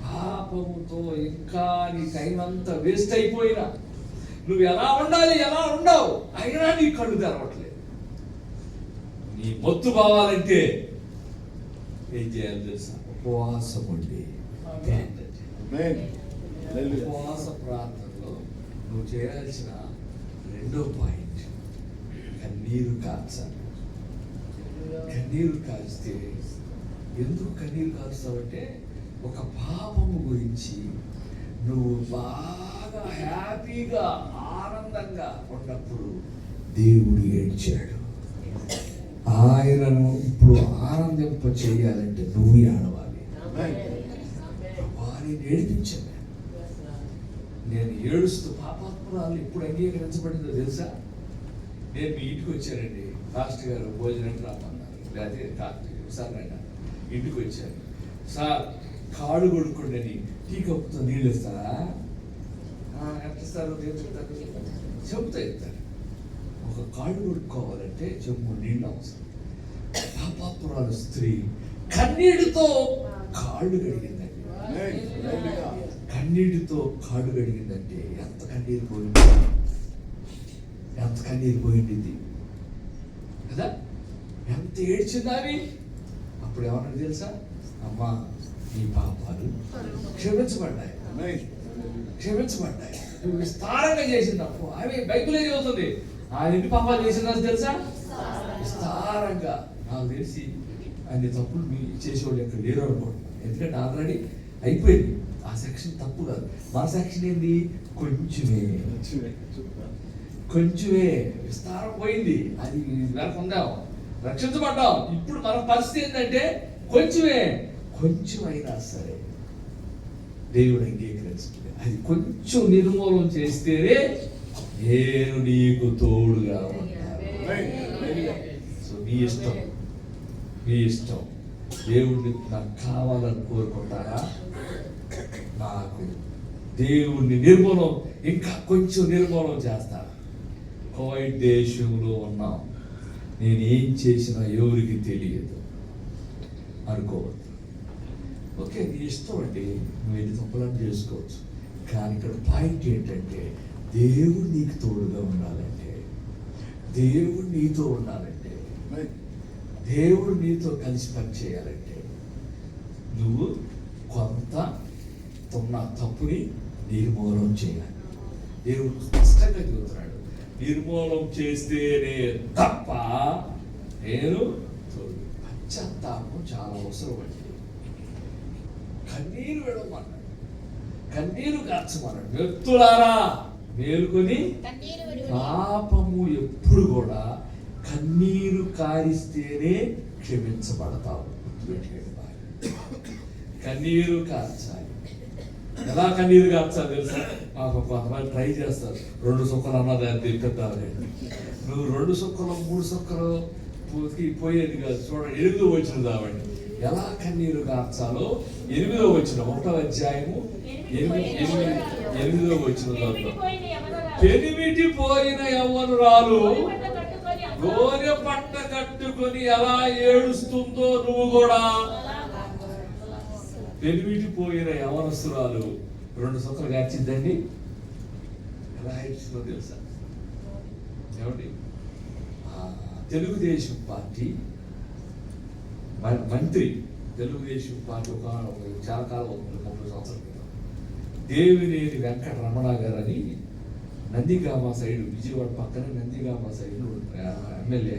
పాపముతో ఇంకా నీ టైం అంతా వేస్ట్ అయిపోయినా, నువ్వు ఎలా ఉండాలి ఎలా ఉండవు, అయినా నీ కళ్ళు తెరవట్లేదు. నీ మొత్తు కావాలంటే ఏం చేయాలి తెలుసా? ఉపవాసం ఉండి. ఉపవాస ప్రార్థనలో నువ్వు చేయాల్సిన రెండో పాయింట్ కన్నీరు కార్చాలి. కన్నీరు కాల్స్తే, ఎందుకు కన్నీరు కాల్స్తావంటే ఒక పాపము గురించి నువ్వు బాగా హ్యాపీగా ఆనందంగా ఉన్నప్పుడు దేవుడు ఏడ్చాడు. ఆయనను ఇప్పుడు ఆనందింప చేయాలంటే నువ్వు ఏడవాలి. వారిని ఏడిపించాను. నేను ఏడుస్తూ పాపాత్మురాలు ఎప్పుడు అంగీకరించబడిందో తెలుసా? నేను మీ ఇంటికి వచ్చానండి, పాస్టర్ గారు భోజనం రామన్నారు, లేకపోతే సార్ అయినా ఇంటికి వచ్చాను. సార్ కాళ్ళు కొడుకోండి అని టీ కప్పుతో నీళ్ళు ఇస్తారా? ఎంత ఇస్తారు? చెబుతా ఇస్తారు. ఒక కాళ్ళు కొడుకోవాలంటే చెంబు నీళ్ళు అవసరం. పాపాత్మురాలు స్త్రీ కన్నీటితో కాళ్ళు కడిగిందండి. కన్నీటితో కాళ్ళు కడిగిందంటే ఎంత కన్నీరు పోయింది. ఎంత కన్నీరు పోయింది కదా, ఎంత ఏడ్చిందావి. అప్పుడు ఏమన్నా తెలుసా, అమ్మా నీ పాపాలు క్షమించబడ్డాయి, క్షమించబడ్డాయి. నువ్వు విస్తారంగా చేసిన తప్పు ఆమె బైబిలే చదువుతుంది. ఆయన ఎన్ని పాపాలు చేసిందని తెలుసా, విస్తారంగా. నాకు తెలిసి అన్ని తప్పులు మీ చేసేవాళ్ళు ఎక్కడ లేరు అనుకుంటున్నాను. ఎందుకంటే ఆల్రెడీ అయిపోయింది ఆ సెక్షన్. తప్పు కాదు, మన సెక్షన్ ఏంది, కొంచెమే కొంచెమే విస్తారం పోయింది. అది వరకు ఉందాం, రక్షించబడ్డాం. ఇప్పుడు మన పరిస్థితి ఏంటంటే కొంచెమే, కొంచెమైనా సరే దేవుడు అంగీకరించుకుంది. అది కొంచెం నిర్మూలన చేస్తేనే నేను నీకు తోడుగా ఉంటాను. సో మీ ఇష్టం, మీ ఇష్టం. దేవుడిని నాకు కావాలని కోరుకుంటారా, నాకు దేవుణ్ణి నిర్మూలన, ఇంకా కొంచెం నిర్మూలన చేస్తాను. కోవిడ్ దేశంలో ఉన్నాం, నేను ఏం చేసినా ఎవరికి తెలియదు అనుకోవద్దు. ఓకే, నీ ఇష్టం అండి, నువ్వు ఎన్ని తప్పులను చేసుకోవచ్చు. కానీ ఇక్కడ పాయింట్ ఏంటంటే, దేవుడు నీకు తోడుగా ఉండాలంటే, దేవుడు నీతో ఉండాలంటే, దేవుడు నీతో కలిసి పని చేయాలంటే, నువ్వు కొంత ఉన్న తప్పుని నిర్మూలన చేయాలి. దేవుడు స్పష్టంగా చెబుతున్నాడు, నిర్మూలన చేస్తేనే తప్ప నేను తోడు. పశ్చాత్తాపం చాలా అవసరం అండి. కన్నీరు విడవమన్నాడు, కన్నీరు కార్చమన్నాడు. వ్యక్తులారా మేలుకొని, పాపము ఎప్పుడు కూడా కన్నీరు కారిస్తేనే క్షమించబడతావు. కన్నీరు కార్చాలి. ఎలా కన్నీరు కార్చాలి తెలుసా, మాకు కొంతమంది ట్రై చేస్తారు. 2 సుక్కలు అన్నది అది తెప్పిద్దామని. నువ్వు 2 సుక్కలు 3 సుక్కలు పోయేది కాదు. చూడండి, 8వ వచనం దావండి. ఎలా కన్నీరు కార్చాలో 8వ వచనం, 1వ అధ్యాయము 8వ వచనం. పెనిమిటిపోయిన యవ్వనురాలు గోనె పట్ట కట్టుకొని ఎలా ఏడుస్తుందో నువ్వు కూడా. పెనిమిటిపోయిన యవనస్తురాలు 2 సుక్కలు కార్చిందండి. ఎలా ఏడ్చిందో తెలుసా ఏమండి? తెలుగుదేశం పార్టీ మంత్రి, తెలుగుదేశం పార్టీ ఒక చాలా కాలం అవుతుంది, 30 సంవత్సరాల క్రితం, దేవినేని వెంకటరమణ గారు అని నందిగామ సైడ్, విజయవాడ పక్కన నందిగామ సైడ్ ఎమ్మెల్యే.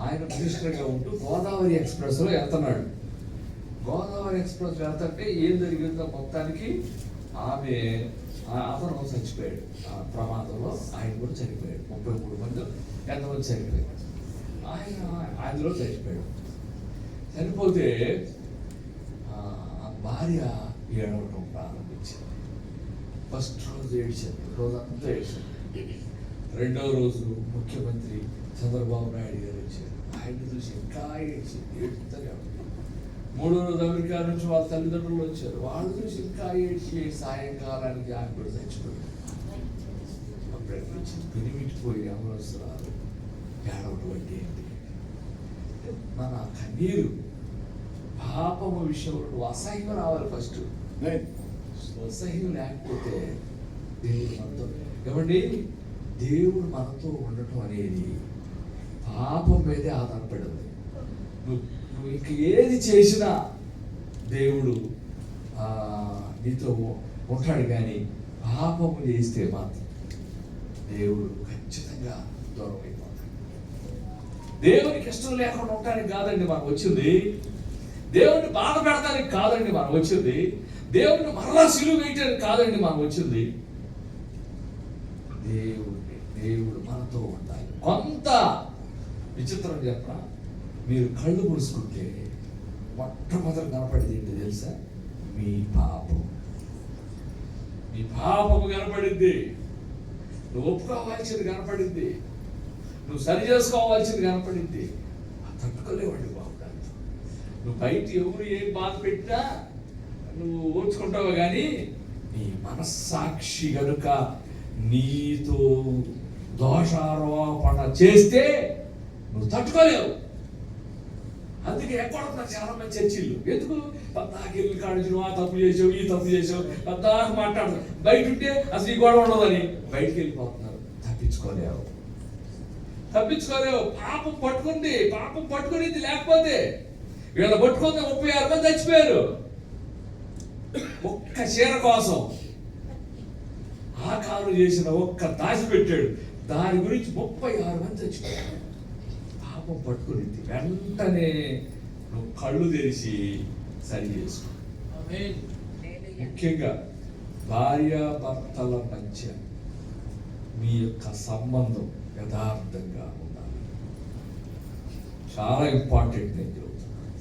ఆయన మినిస్టర్గా ఉంటూ గోదావరి ఎక్స్ప్రెస్లో వెళ్తున్నాడు. గోదావరి ఎక్స్ప్రెస్ వెళ్తుంటే ఏం జరిగిందో మొత్తానికి అతను చచ్చిపోయాడు. ఆ ప్రమాదంలో ఆయన కూడా చనిపోయాడు. 33 మంది ఎంతమంది చనిపోయాడు, ఆయనలో చచ్చిపోయాడు. చనిపోతే భార్య ఏడవటం ప్రారంభించింది. ఫస్ట్ రోజు ఏడ్చారు, రోజంతా ఏడ్చారు. 2వ రోజు ముఖ్యమంత్రి చంద్రబాబు నాయుడు గారు వచ్చారు. ఆయన చూసి ఇంకా ఏడుస్తూనే ఉంది. 3వ రోజు అమెరికా నుంచి వాళ్ళ తల్లిదండ్రులు వచ్చారు. వాళ్ళు చూసి ఇంకా ఏడ్చి సాయంకాలానికి ఆయన కూడా చచ్చిపోయాడు. అప్పుడు అనిపించింది, పెనిమిటిపోయి అమరస్తున్నారు ఏడవటం అంటే ఏంటి? మన కన్నీరు పాపము విషయంలో అసహ్యం రావాలి. ఫస్ట్ అసహ్యం లేకపోతే దేవుడు మనతో ఏమండి, దేవుడు మనతో ఉండటం అనేది పాపం మీదే ఆధారపడింది. నువ్వు ఇంక ఏది చేసినా దేవుడు నీతో ఉంటాడు, కానీ పాపము చేస్తే మాత్రం దేవుడు ఖచ్చితంగా దూరం అయిపోతాడు. దేవునికి ఇష్టం లేకుండా ఉండటానికి కాదండి మనం వచ్చింది, దేవుడిని బాధ పెడతానికి కాదండి మనం వచ్చింది, దేవుడిని మరలా సిలువ వేయటానికి కాదండి మనం వచ్చింది. దేవుడు మనతో ఉండాలి. కొంత విచిత్రం చెప్పిన, మీరు కళ్ళు మూసుకుంటే మొట్టమొదటి కనపడేది ఏంటి తెలుసా? మీ పాపం. మీ పాపము కనపడింది. నువ్వు ఒప్పుకోవాల్సింది కనపడింది, నువ్వు సరి చేసుకోవాల్సింది కనపడింది. తట్టుకోలేవండి బాబు. నువ్వు బయట ఎవరు ఏం బాధ పెట్టినా నువ్వు ఓర్చుకుంటావు, కానీ నీ మనస్సాక్షి కనుక నీతో దోషారోపణ చేస్తే నువ్వు తట్టుకోలేవు. అందుకే ఎక్కడ చాలా మంది చర్చిలు ఎందుకు పద్దాకెళ్ళి కాడించు, ఆ తప్పు చేసావు, ఈ తప్పు చేసావు, పద్దాకు మాట్లాడతారు. బయట ఉంటే అసలు ఈ గొడవ ఉండదని బయటికి వెళ్ళిపోతున్నారు, తప్పించుకోలేవు. తప్పించుకోలేవు. పాపం పట్టుకునింది. లేకపోతే వీళ్ళ పట్టుకుంది 36 మంది చచ్చిపోయారు ఒక్క చీర కోసం. ఆ కారు చేసిన ఒక్క దాచిపెట్టాడు, దాని గురించి 36 మంది చచ్చిపోయారు. పాపం పట్టుకునింది. వెంటనే నువ్వు కళ్ళు తెరిచి సరి చేసుకో. ముఖ్యంగా భార్యాభర్తల మధ్య మీ యొక్క సంబంధం యథార్థంగా ఉండాలి. చాలా ఇంపార్టెంట్. నేను చెబుతున్నాను,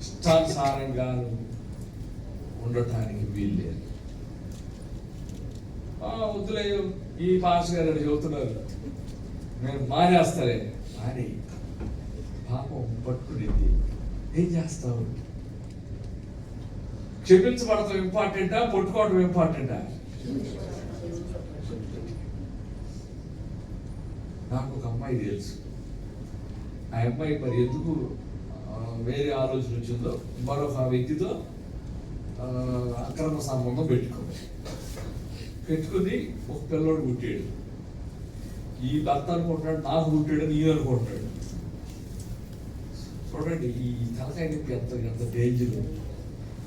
ఇష్టానుసారంగా ఉండటానికి వీల్లేదు. వద్దులే, ఈ పాస్ గారు చెబుతున్నారు, నేను మానేస్తాలే. మానే. పాపం పట్టుకునేది. ఏం చేస్తావు? క్షమించబడటం ఇంపార్టెంటా, పట్టుకోవడం ఇంపార్టెంటా? నాకు ఒక అమ్మాయి తెలుసు. ఆ అమ్మాయి మరి ఎందుకు వేరే ఆలోచన వచ్చిందో మరొక వ్యక్తితో అక్రమ సంబంధం పెట్టుకుని ఒక పిల్లోడు పుట్టాడు. ఈ భర్త అనుకుంటాడు నాకు పుట్టాడని ఈయన అనుకుంటాడు. చూడండి ఈ తలకాయ నొప్పి ఎంత డేంజర్.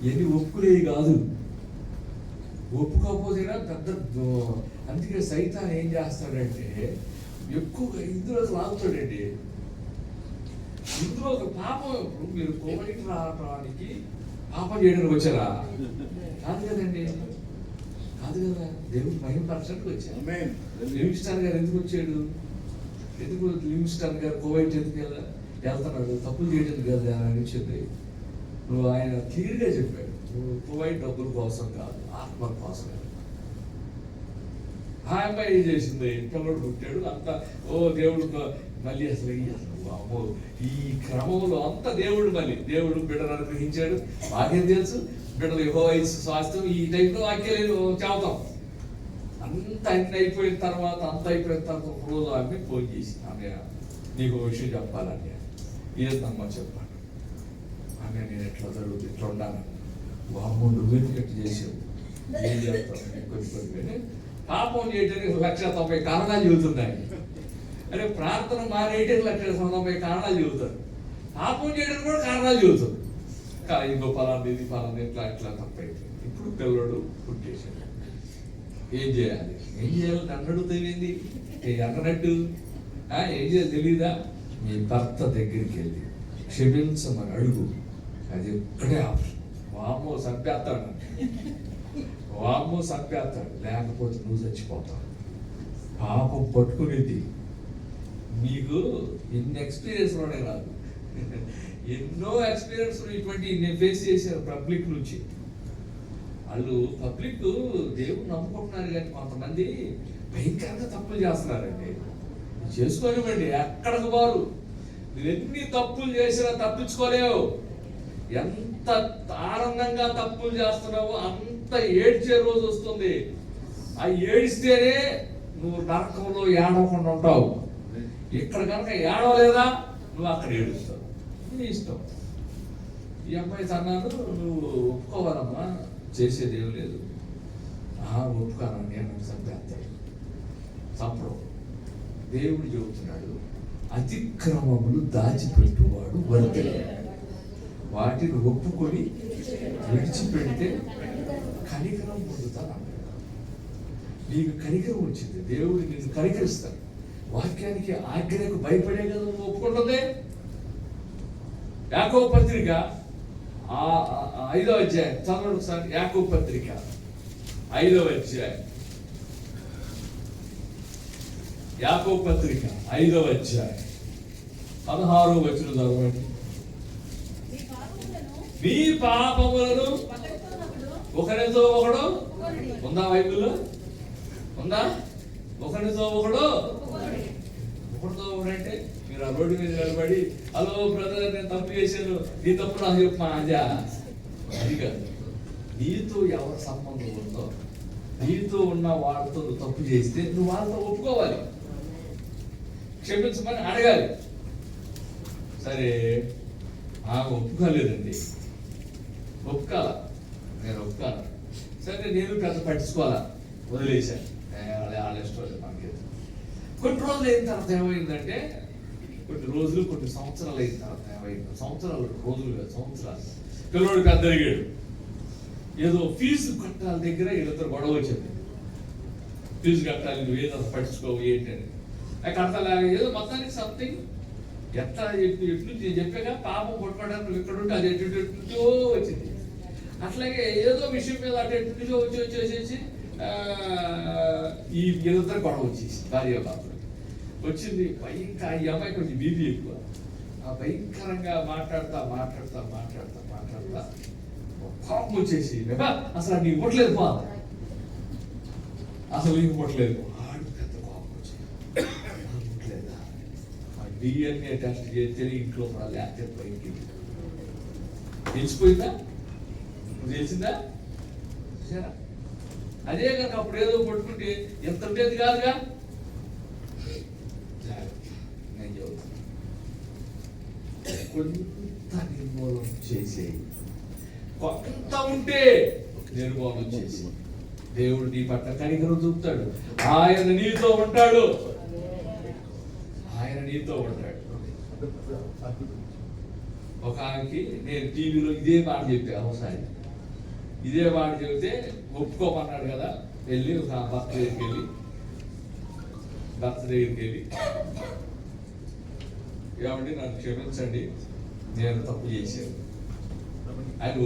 ఇవన్నీ ఒప్పుకునేవి కాదు. ఒప్పుకోకపోతేనా పెద్ద. అందుకే సైతాన్ ఏం చేస్తాడంటే ఎక్కువగా ఇందులోకి లాగుతాడండి. ఇందులో ఒక పాపం. ఇప్పుడు మీరు కోవిడ్ రావడానికి పాపం చేయడానికి వచ్చారా? కాదు కదండి, కాదు కదా. దేవుడు మహిమపరచడానికి వచ్చారు. లివింగ్స్టన్ గారు ఎందుకు వచ్చాడు? ఎందుకు లివింగ్స్టన్ గారు కోవిడ్ ఎందుకు వెళ్తున్నాడు? తప్పులు చేయడానికి కదా అని వచ్చింది. నువ్వు ఆయన క్లియర్గా చెప్పాడు, నువ్వు కోవిడ్ డబ్బుల కోసం కాదు, ఆత్మ కోసం. ఆ అమ్మాయి ఏం చేసింది? పిల్లడు పుట్టాడు. అంతా దేవుడు మళ్ళీ అసలు అమ్మో ఈ క్రమంలో అంతా దేవుడు దేవుడు బిడ్డను అనుగ్రహించాడు. మాకేం తెలుసు? బిడ్డలు యెహోవా స్వాస్థ్యం ఈ టైంలో వాక్యాలు చెబుతాం. అన్ని అయిపోయిన తర్వాత ఒక రోజు ఆమె ఫోన్ చేసి, ఆమె నీకు విషయం చెప్పాలని. ఏదమ్మా చెప్పాను. ఆమె నేను ఎట్లా జరుగుతుంది, ఇట్లా ఉండాలి. వామ్మో నువ్వెందుకు ఎట్లా చేసావు? ఏం చేస్తావు? కొన్ని పాపం చేయడానికి 1,90,000 కారణాలు చెబుతున్నాయి. అరే ప్రార్థన మానేయడానికి 1,90,000 కారణాలు చెబుతారు. పాపం చేయడానికి కూడా కారణాలు చెబుతారు. కానీ ఇంకో పలాంది ఇది పలాంది ఇట్లా తప్పైతే. ఇప్పుడు పిల్లడు పుట్టేశాడు. ఏం చేయాలి? నన్ను అడుగుతావేంది? అన్నట్టు ఏం చేయాలి తెలియదా? మీ భర్త దగ్గరికి వెళ్ళి క్షమించమని అడుగు. అది ఒక్కటే ఆప్షన్. వామ్మో చంపేస్తాడు, లేకపోతే నువ్వు చచ్చిపోతావు. పాపం పట్టుకునేది. మీకు ఇన్ని ఎక్స్పీరియన్స్లోనే రాదు, ఎన్నో ఎక్స్పీరియన్స్ ఇటువంటి నేను ఫేస్ చేశాను పబ్లిక్ నుంచి. వాళ్ళు పబ్లిక్ దేవుడు నమ్ముకుంటున్నారు, కానీ కొంతమంది భయంకరంగా తప్పులు చేస్తున్నారండి. చేసుకోనివ్వండి, ఎక్కడికి వారు. నువ్వు ఎన్ని తప్పులు చేసినా తప్పించుకోలేవు. ఎంత ఆనందంగా తప్పులు చేస్తున్నావో అంత ఏడ్చే రోజు వస్తుంది. ఆ ఏడిస్తేనే నువ్వు నరకంలో ఏడవకుండా ఉంటావు. ఇక్కడ కనుక ఏడవలేదా నువ్వు అక్కడ ఏడుస్తావు. నీ ఇష్టం. ఈ అమ్మాయి అన్నాను, నువ్వు ఒప్పుకోవాలమ్మా, చేసేది ఏం లేదు. ఒప్పుకోను, నేను చంపేస్తాను. చంపడం. దేవుడు చెబుతున్నాడు, అతిక్రమములు దాచిపెట్టువాడు వర్ధిల్లును. వాటిని ఒప్పుకొని విడిచిపెడితే కనికరం పొందుతాను. నీకు కనికరం వచ్చింది, దేవుడు నిన్ను కనికరిస్తాడు. వాక్యానికి ఆజ్ఞకు భయపడే కదా నువ్వు ఒప్పుకుంటుంది. యాకోబు పత్రిక 5వ అధ్యాయం చదవండి ఒకసారి. యాకోబు పత్రిక 5వ అధ్యాయం. యాకోబు పత్రిక 5వ అధ్యాయం 16వ వచనం చదవండి. మీ పాపములను ఒకరితో ఒకడు. ఉందా బైబిల్లో? ఉందా? ఒకరితో ఒకడు. ఒకరితో ఒకడంటే మీరు ఆ రోడ్డు మీద నిలబడి, హలో బ్రదర్ నేను తప్పు చేశాను, నీ తప్పు నాకు చెప్పమా, అది కాదు. నీతో ఎవరి సంబంధం ఉందో, నీతో ఉన్న వాళ్ళతో నువ్వు తప్పు చేస్తే నువ్వు వాళ్ళతో ఒప్పుకోవాలి, క్షమించమని అడగాలి. సరే ఒప్పుకోలేదండి, నేను ఒప్పుకోను. సరే నేను పెద్ద పట్టించుకోవాలా, వదిలేశాను. వాళ్ళ ఇష్టం మనకి. కొన్ని రోజులు అయిన తర్వాత ఏమైందంటే, కొన్ని రోజులు కొన్ని సంవత్సరాలు అయిన తర్వాత ఏమైంది, సంవత్సరాలు రోజులు కాదు సంవత్సరాలు, పిల్లవాడు పెద్ద అడిగాడు. ఏదో ఫీజు కట్టాల దగ్గర వీళ్ళతో గొడవ వచ్చింది. ఫీజు కట్టాలి, నువ్వు ఏదో పట్టించుకోవు ఏంటి అని. కడతలే ఏదో మొత్తానికి సంథింగ్ ఎట్లా ఎట్లు నేను చెప్పాక పాపం కొట్టుకోవడానికి నువ్వు ఇక్కడ ఉంటే అది ఎటు వచ్చింది. అట్లాగే ఏదో విషయం మీద అటు ఎటు వచ్చేసి ఈ వీళ్ళతో గొడవ వచ్చేసి భార్య బాబులు వచ్చింది. భయంకర ఈ అమ్మాయి కొంచెం బీపీ ఎక్కువ. ఆ భయంకరంగా మాట్లాడుతా కోపం వచ్చేసి, అసలు నీకు పుట్టలేదు పో, అసలు నీకు పుట్టలేదు పో. ఆడు పెద్ద కోపం వచ్చేది, పుట్టలేదా DNA టెస్ట్ చేస్తే ఇంట్లో లేకపోతే పైకి తెలిసిపోయిందా, తెలిసిందా? అదే కనుక అప్పుడు ఏదో పట్టుకుంటే ఎంత ఉండేది కాదుగా. నేను చెబుతాను, కొంత నిర్మూలన చేసేయి, కొంత ఉంటే నిర్మూలన చేసి దేవుడు నీ పట్ల కనికరం చూపుతాడు. ఆయన నీతో ఉంటాడు, ఆయన నీతో ఉంటాడు. ఒక ఆమెకి నేను టీవీలో ఇదే మాట చెప్పా, ఒకసారి ఇదే మాట చెబితే ఒప్పుకోమన్నాడు కదా. వెళ్ళి ఒక భర్త దగ్గరికి వెళ్ళి ఏమండి నన్ను క్షమించండి, నేను తప్పు చేశాను. ఆయన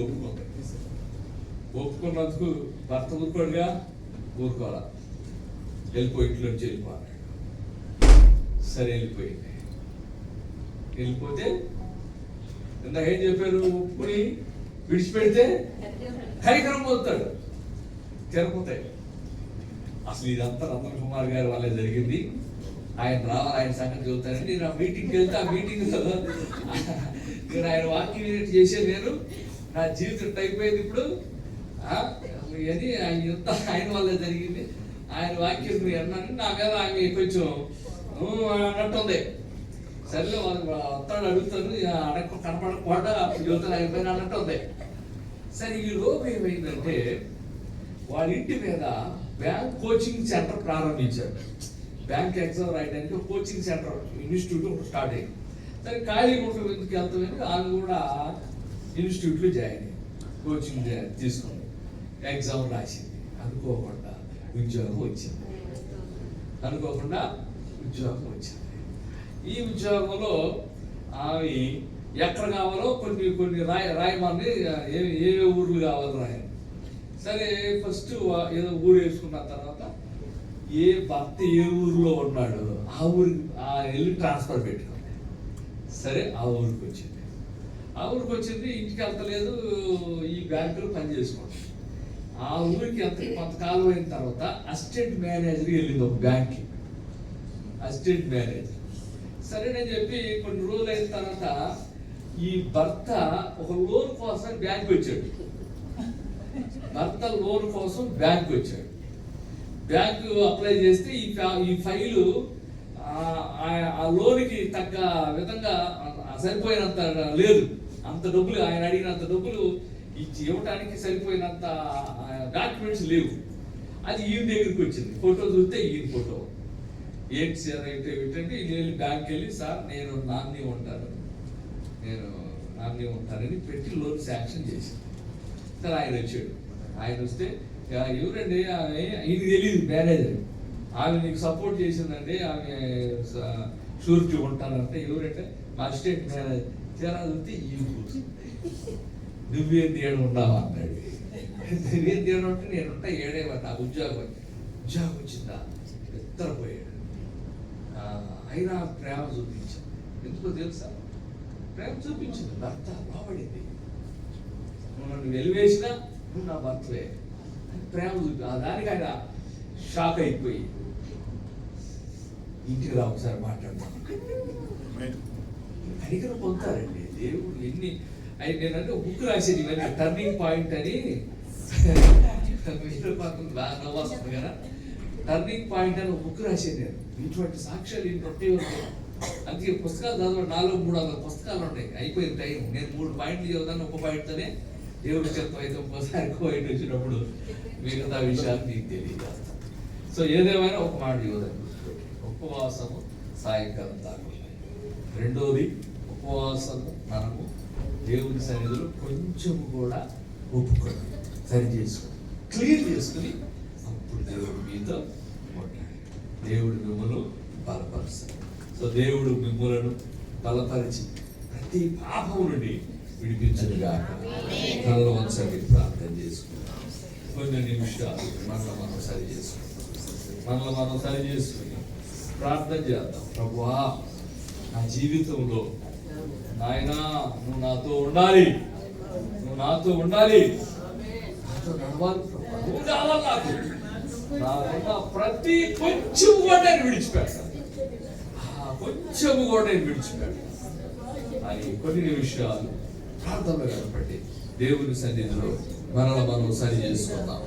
ఒప్పుకున్నందుకు భర్త ఊరుకోడుగా, ఊరుకోవాలా, వెళ్ళిపోయి ఇంట్లో నుంచి వెళ్ళిపోవాలి. సరే వెళ్ళిపోతే ఇందాక ఏం చెప్పారు, ఒప్పుకుని విడిచిపెడితే కనికరం పొందుతాడు, తిరగపోతాయి. అసలు ఇదంతా నందన్ కుమార్ గారి వల్లే జరిగింది. ఆయన రావాలి, ఆయన సంగతి చెబుతానండి. నేను ఆ మీటింగ్కి వెళ్తే ఆ మీటింగ్ నేను ఆయన వాక్యం చేసేది, నేను నా జీవితం అయిపోయింది ఇప్పుడు అని ఆయన వల్లే జరిగింది. ఆయన వాక్యం అన్నాను, నా మీద ఆమె కొంచెం అన్నట్టుంది. సరేలే వాళ్ళు వస్తాడు, అడుగుతాను, కనపడకుండా అప్పుడు చెబుతాను ఆయన పైన అన్నట్టుంది. సరే ఈ లోపు ఏమైందంటే వాళ్ళ ఇంటి మీద బ్యాంక్ కోచింగ్ సెంటర్ ప్రారంభించారు. బ్యాంక్ ఎగ్జామ్ రాయడానికి ఒక కోచింగ్ సెంటర్ ఇన్స్టిట్యూట్ స్టార్ట్ అయింది. సరే ఖాళీ ఉంటుంది, ఎందుకు వెళ్తామని ఆమె కూడా ఇన్స్టిట్యూట్లో జాయిన్ అయ్యింది, కోచింగ్ తీసుకుంది, ఎగ్జామ్ రాసింది. అనుకోకుండా ఉద్యోగం వచ్చింది. ఈ ఉద్యోగంలో ఆమె ఎక్కడ కావాలో కొన్ని రాయమని ఏ ఊర్లు కావాలో రాయాలి. సరే ఫస్ట్ ఏదో ఊరు వేసుకున్న తర్వాత ఏ భర్త ఏ ఊరిలో ఉన్నాడు ఆ ఊరికి వెళ్ళి ట్రాన్స్ఫర్ పెట్టుకుంది. సరే ఆ ఊరికి వచ్చింది, ఇంటికి వెళ్తలేదు, ఈ బ్యాంకులో పని చేసుకుంది. ఆ ఊరికి కొంతకాలం అయిన తర్వాత అసిస్టెంట్ మేనేజర్ వెళ్ళింది ఒక బ్యాంక్కి, అసిస్టెంట్ మేనేజర్. సరేనని చెప్పి కొన్ని రోజులు అయిన తర్వాత ఈ భర్త ఒక లోన్ కోసం బ్యాంక్ వచ్చాడు. బ్యాంకు అప్లై చేస్తే ఈ ఫైలు ఆ లోన్కి తగ్గ విధంగా సరిపోయినంత లేదు, అంత డబ్బులు ఆయన అడిగినంత డబ్బులు ఇవ్వటానికి సరిపోయినంత డాక్యుమెంట్స్ లేవు. అది ఈయన దగ్గరికి వచ్చింది. ఫోటో చూస్తే ఈయన ఫోటో. ఏంటి సార్ ఏంటంటే నేను బ్యాంక్కి వెళ్ళి, సార్ నేను నామినీ ఉంటానని పెట్టి లోన్ శాంక్షన్ చేసింది. సార్ ఆయన వచ్చాడు. ఆయన వస్తే ఎవరండి ఈయన తెలియదు మేనేజర్. ఆమె నీకు సపోర్ట్ చేసిందండి, ఆమె షూరిటీ ఉంటానంటే ఎవరంటే మా అసిస్టెంట్ మేనేజర్. తీరా చూస్తే ఈ నువ్వేం తీయడం ఉన్నావా అన్నాడు. నువ్వేం తీయడం అంటే నేనుంటా ఏడేవా, నాకు ఉద్యోగం వచ్చిందా నిద్రపోయాడు. అయినా ప్రేమ చూపించాను. ఎందుకో తెలుసా, ప్రేమ చూపించింది. భర్త లోపడింది, నువ్వు నన్ను వెలివేసినా నువ్వు నా భర్తవే ప్రేమ చూపి. దానికి ఆయన షాక్ అయిపోయి ఇంటికి రా ఒకసారి మాట్లాడతాను. కనికరం పొందుతారండి దేవుడు. ఎన్ని నేనంటే బుక్ రాసేది ఇవన్నీ టర్నింగ్ పాయింట్ అని బాగా నవ్వొస్తుంది కదా. టర్నింగ్ పాయింట్ అని బుక్ రాసేది నేను. ఇటువంటి సాక్ష్యాలు ఇంకొకటి ఉంటాయి. అందుకే పుస్తకాలు చదవడం 400-300 పుస్తకాలు ఉంటాయి. అయిపోయింది టైం. నేను 3 పాయింట్లు చదువుతాను, ఒక పాయింట్తోనే దేవుడి చిత్తం అయితే ఒక్కోసారి పాయింట్ వచ్చినప్పుడు మిగతా విషయాలు నీకు తెలియజేస్తాను. సో ఏదేమైనా ఒక మాట చదువుతాను, ఒక ఉపవాసము సాయంకాలం దాకా ఉండాలి. రెండోది ఉపవాసము మనము దేవుని సన్నిధిలో కొంచెం కూడా ఒప్పుకొని సరి చేసుకొని క్లియర్ చేసుకుని అప్పుడు దేవుడు మీతో ఉంటాడు. దేవుడు మిమ్మల్ని బలపరుస్తాడు. సో దేవుడు మిమ్మలను బలపరిచి ప్రతి పాపం నుండి విడిపించుగా కళ్ళ వంచండి. ప్రార్థన చేసుకుంటాం. కొన్ని నిమిషాలు మనం సరి చేసుకుంటాం. మనం సరి చేసుకుని ప్రార్థన చేద్దాం. ప్రభువా, నా జీవితంలో నాయనా నువ్వు నాతో ఉండాలి, నువ్వు నాతో ఉండాలి, నాతో నడవాలి ప్రభువా, నువ్వు కావాలి నాకు. నాకున్న ప్రతి కొంచెం కూడా నేను విడిచిపెట్టాను, కొంచెము కూడా నేను విడిచిపెట్టాను అని కొన్ని నిమిషాలు ప్రార్థనలో కనపడి దేవుని సన్నిధిలో మనం సరి చేసుకుందాం.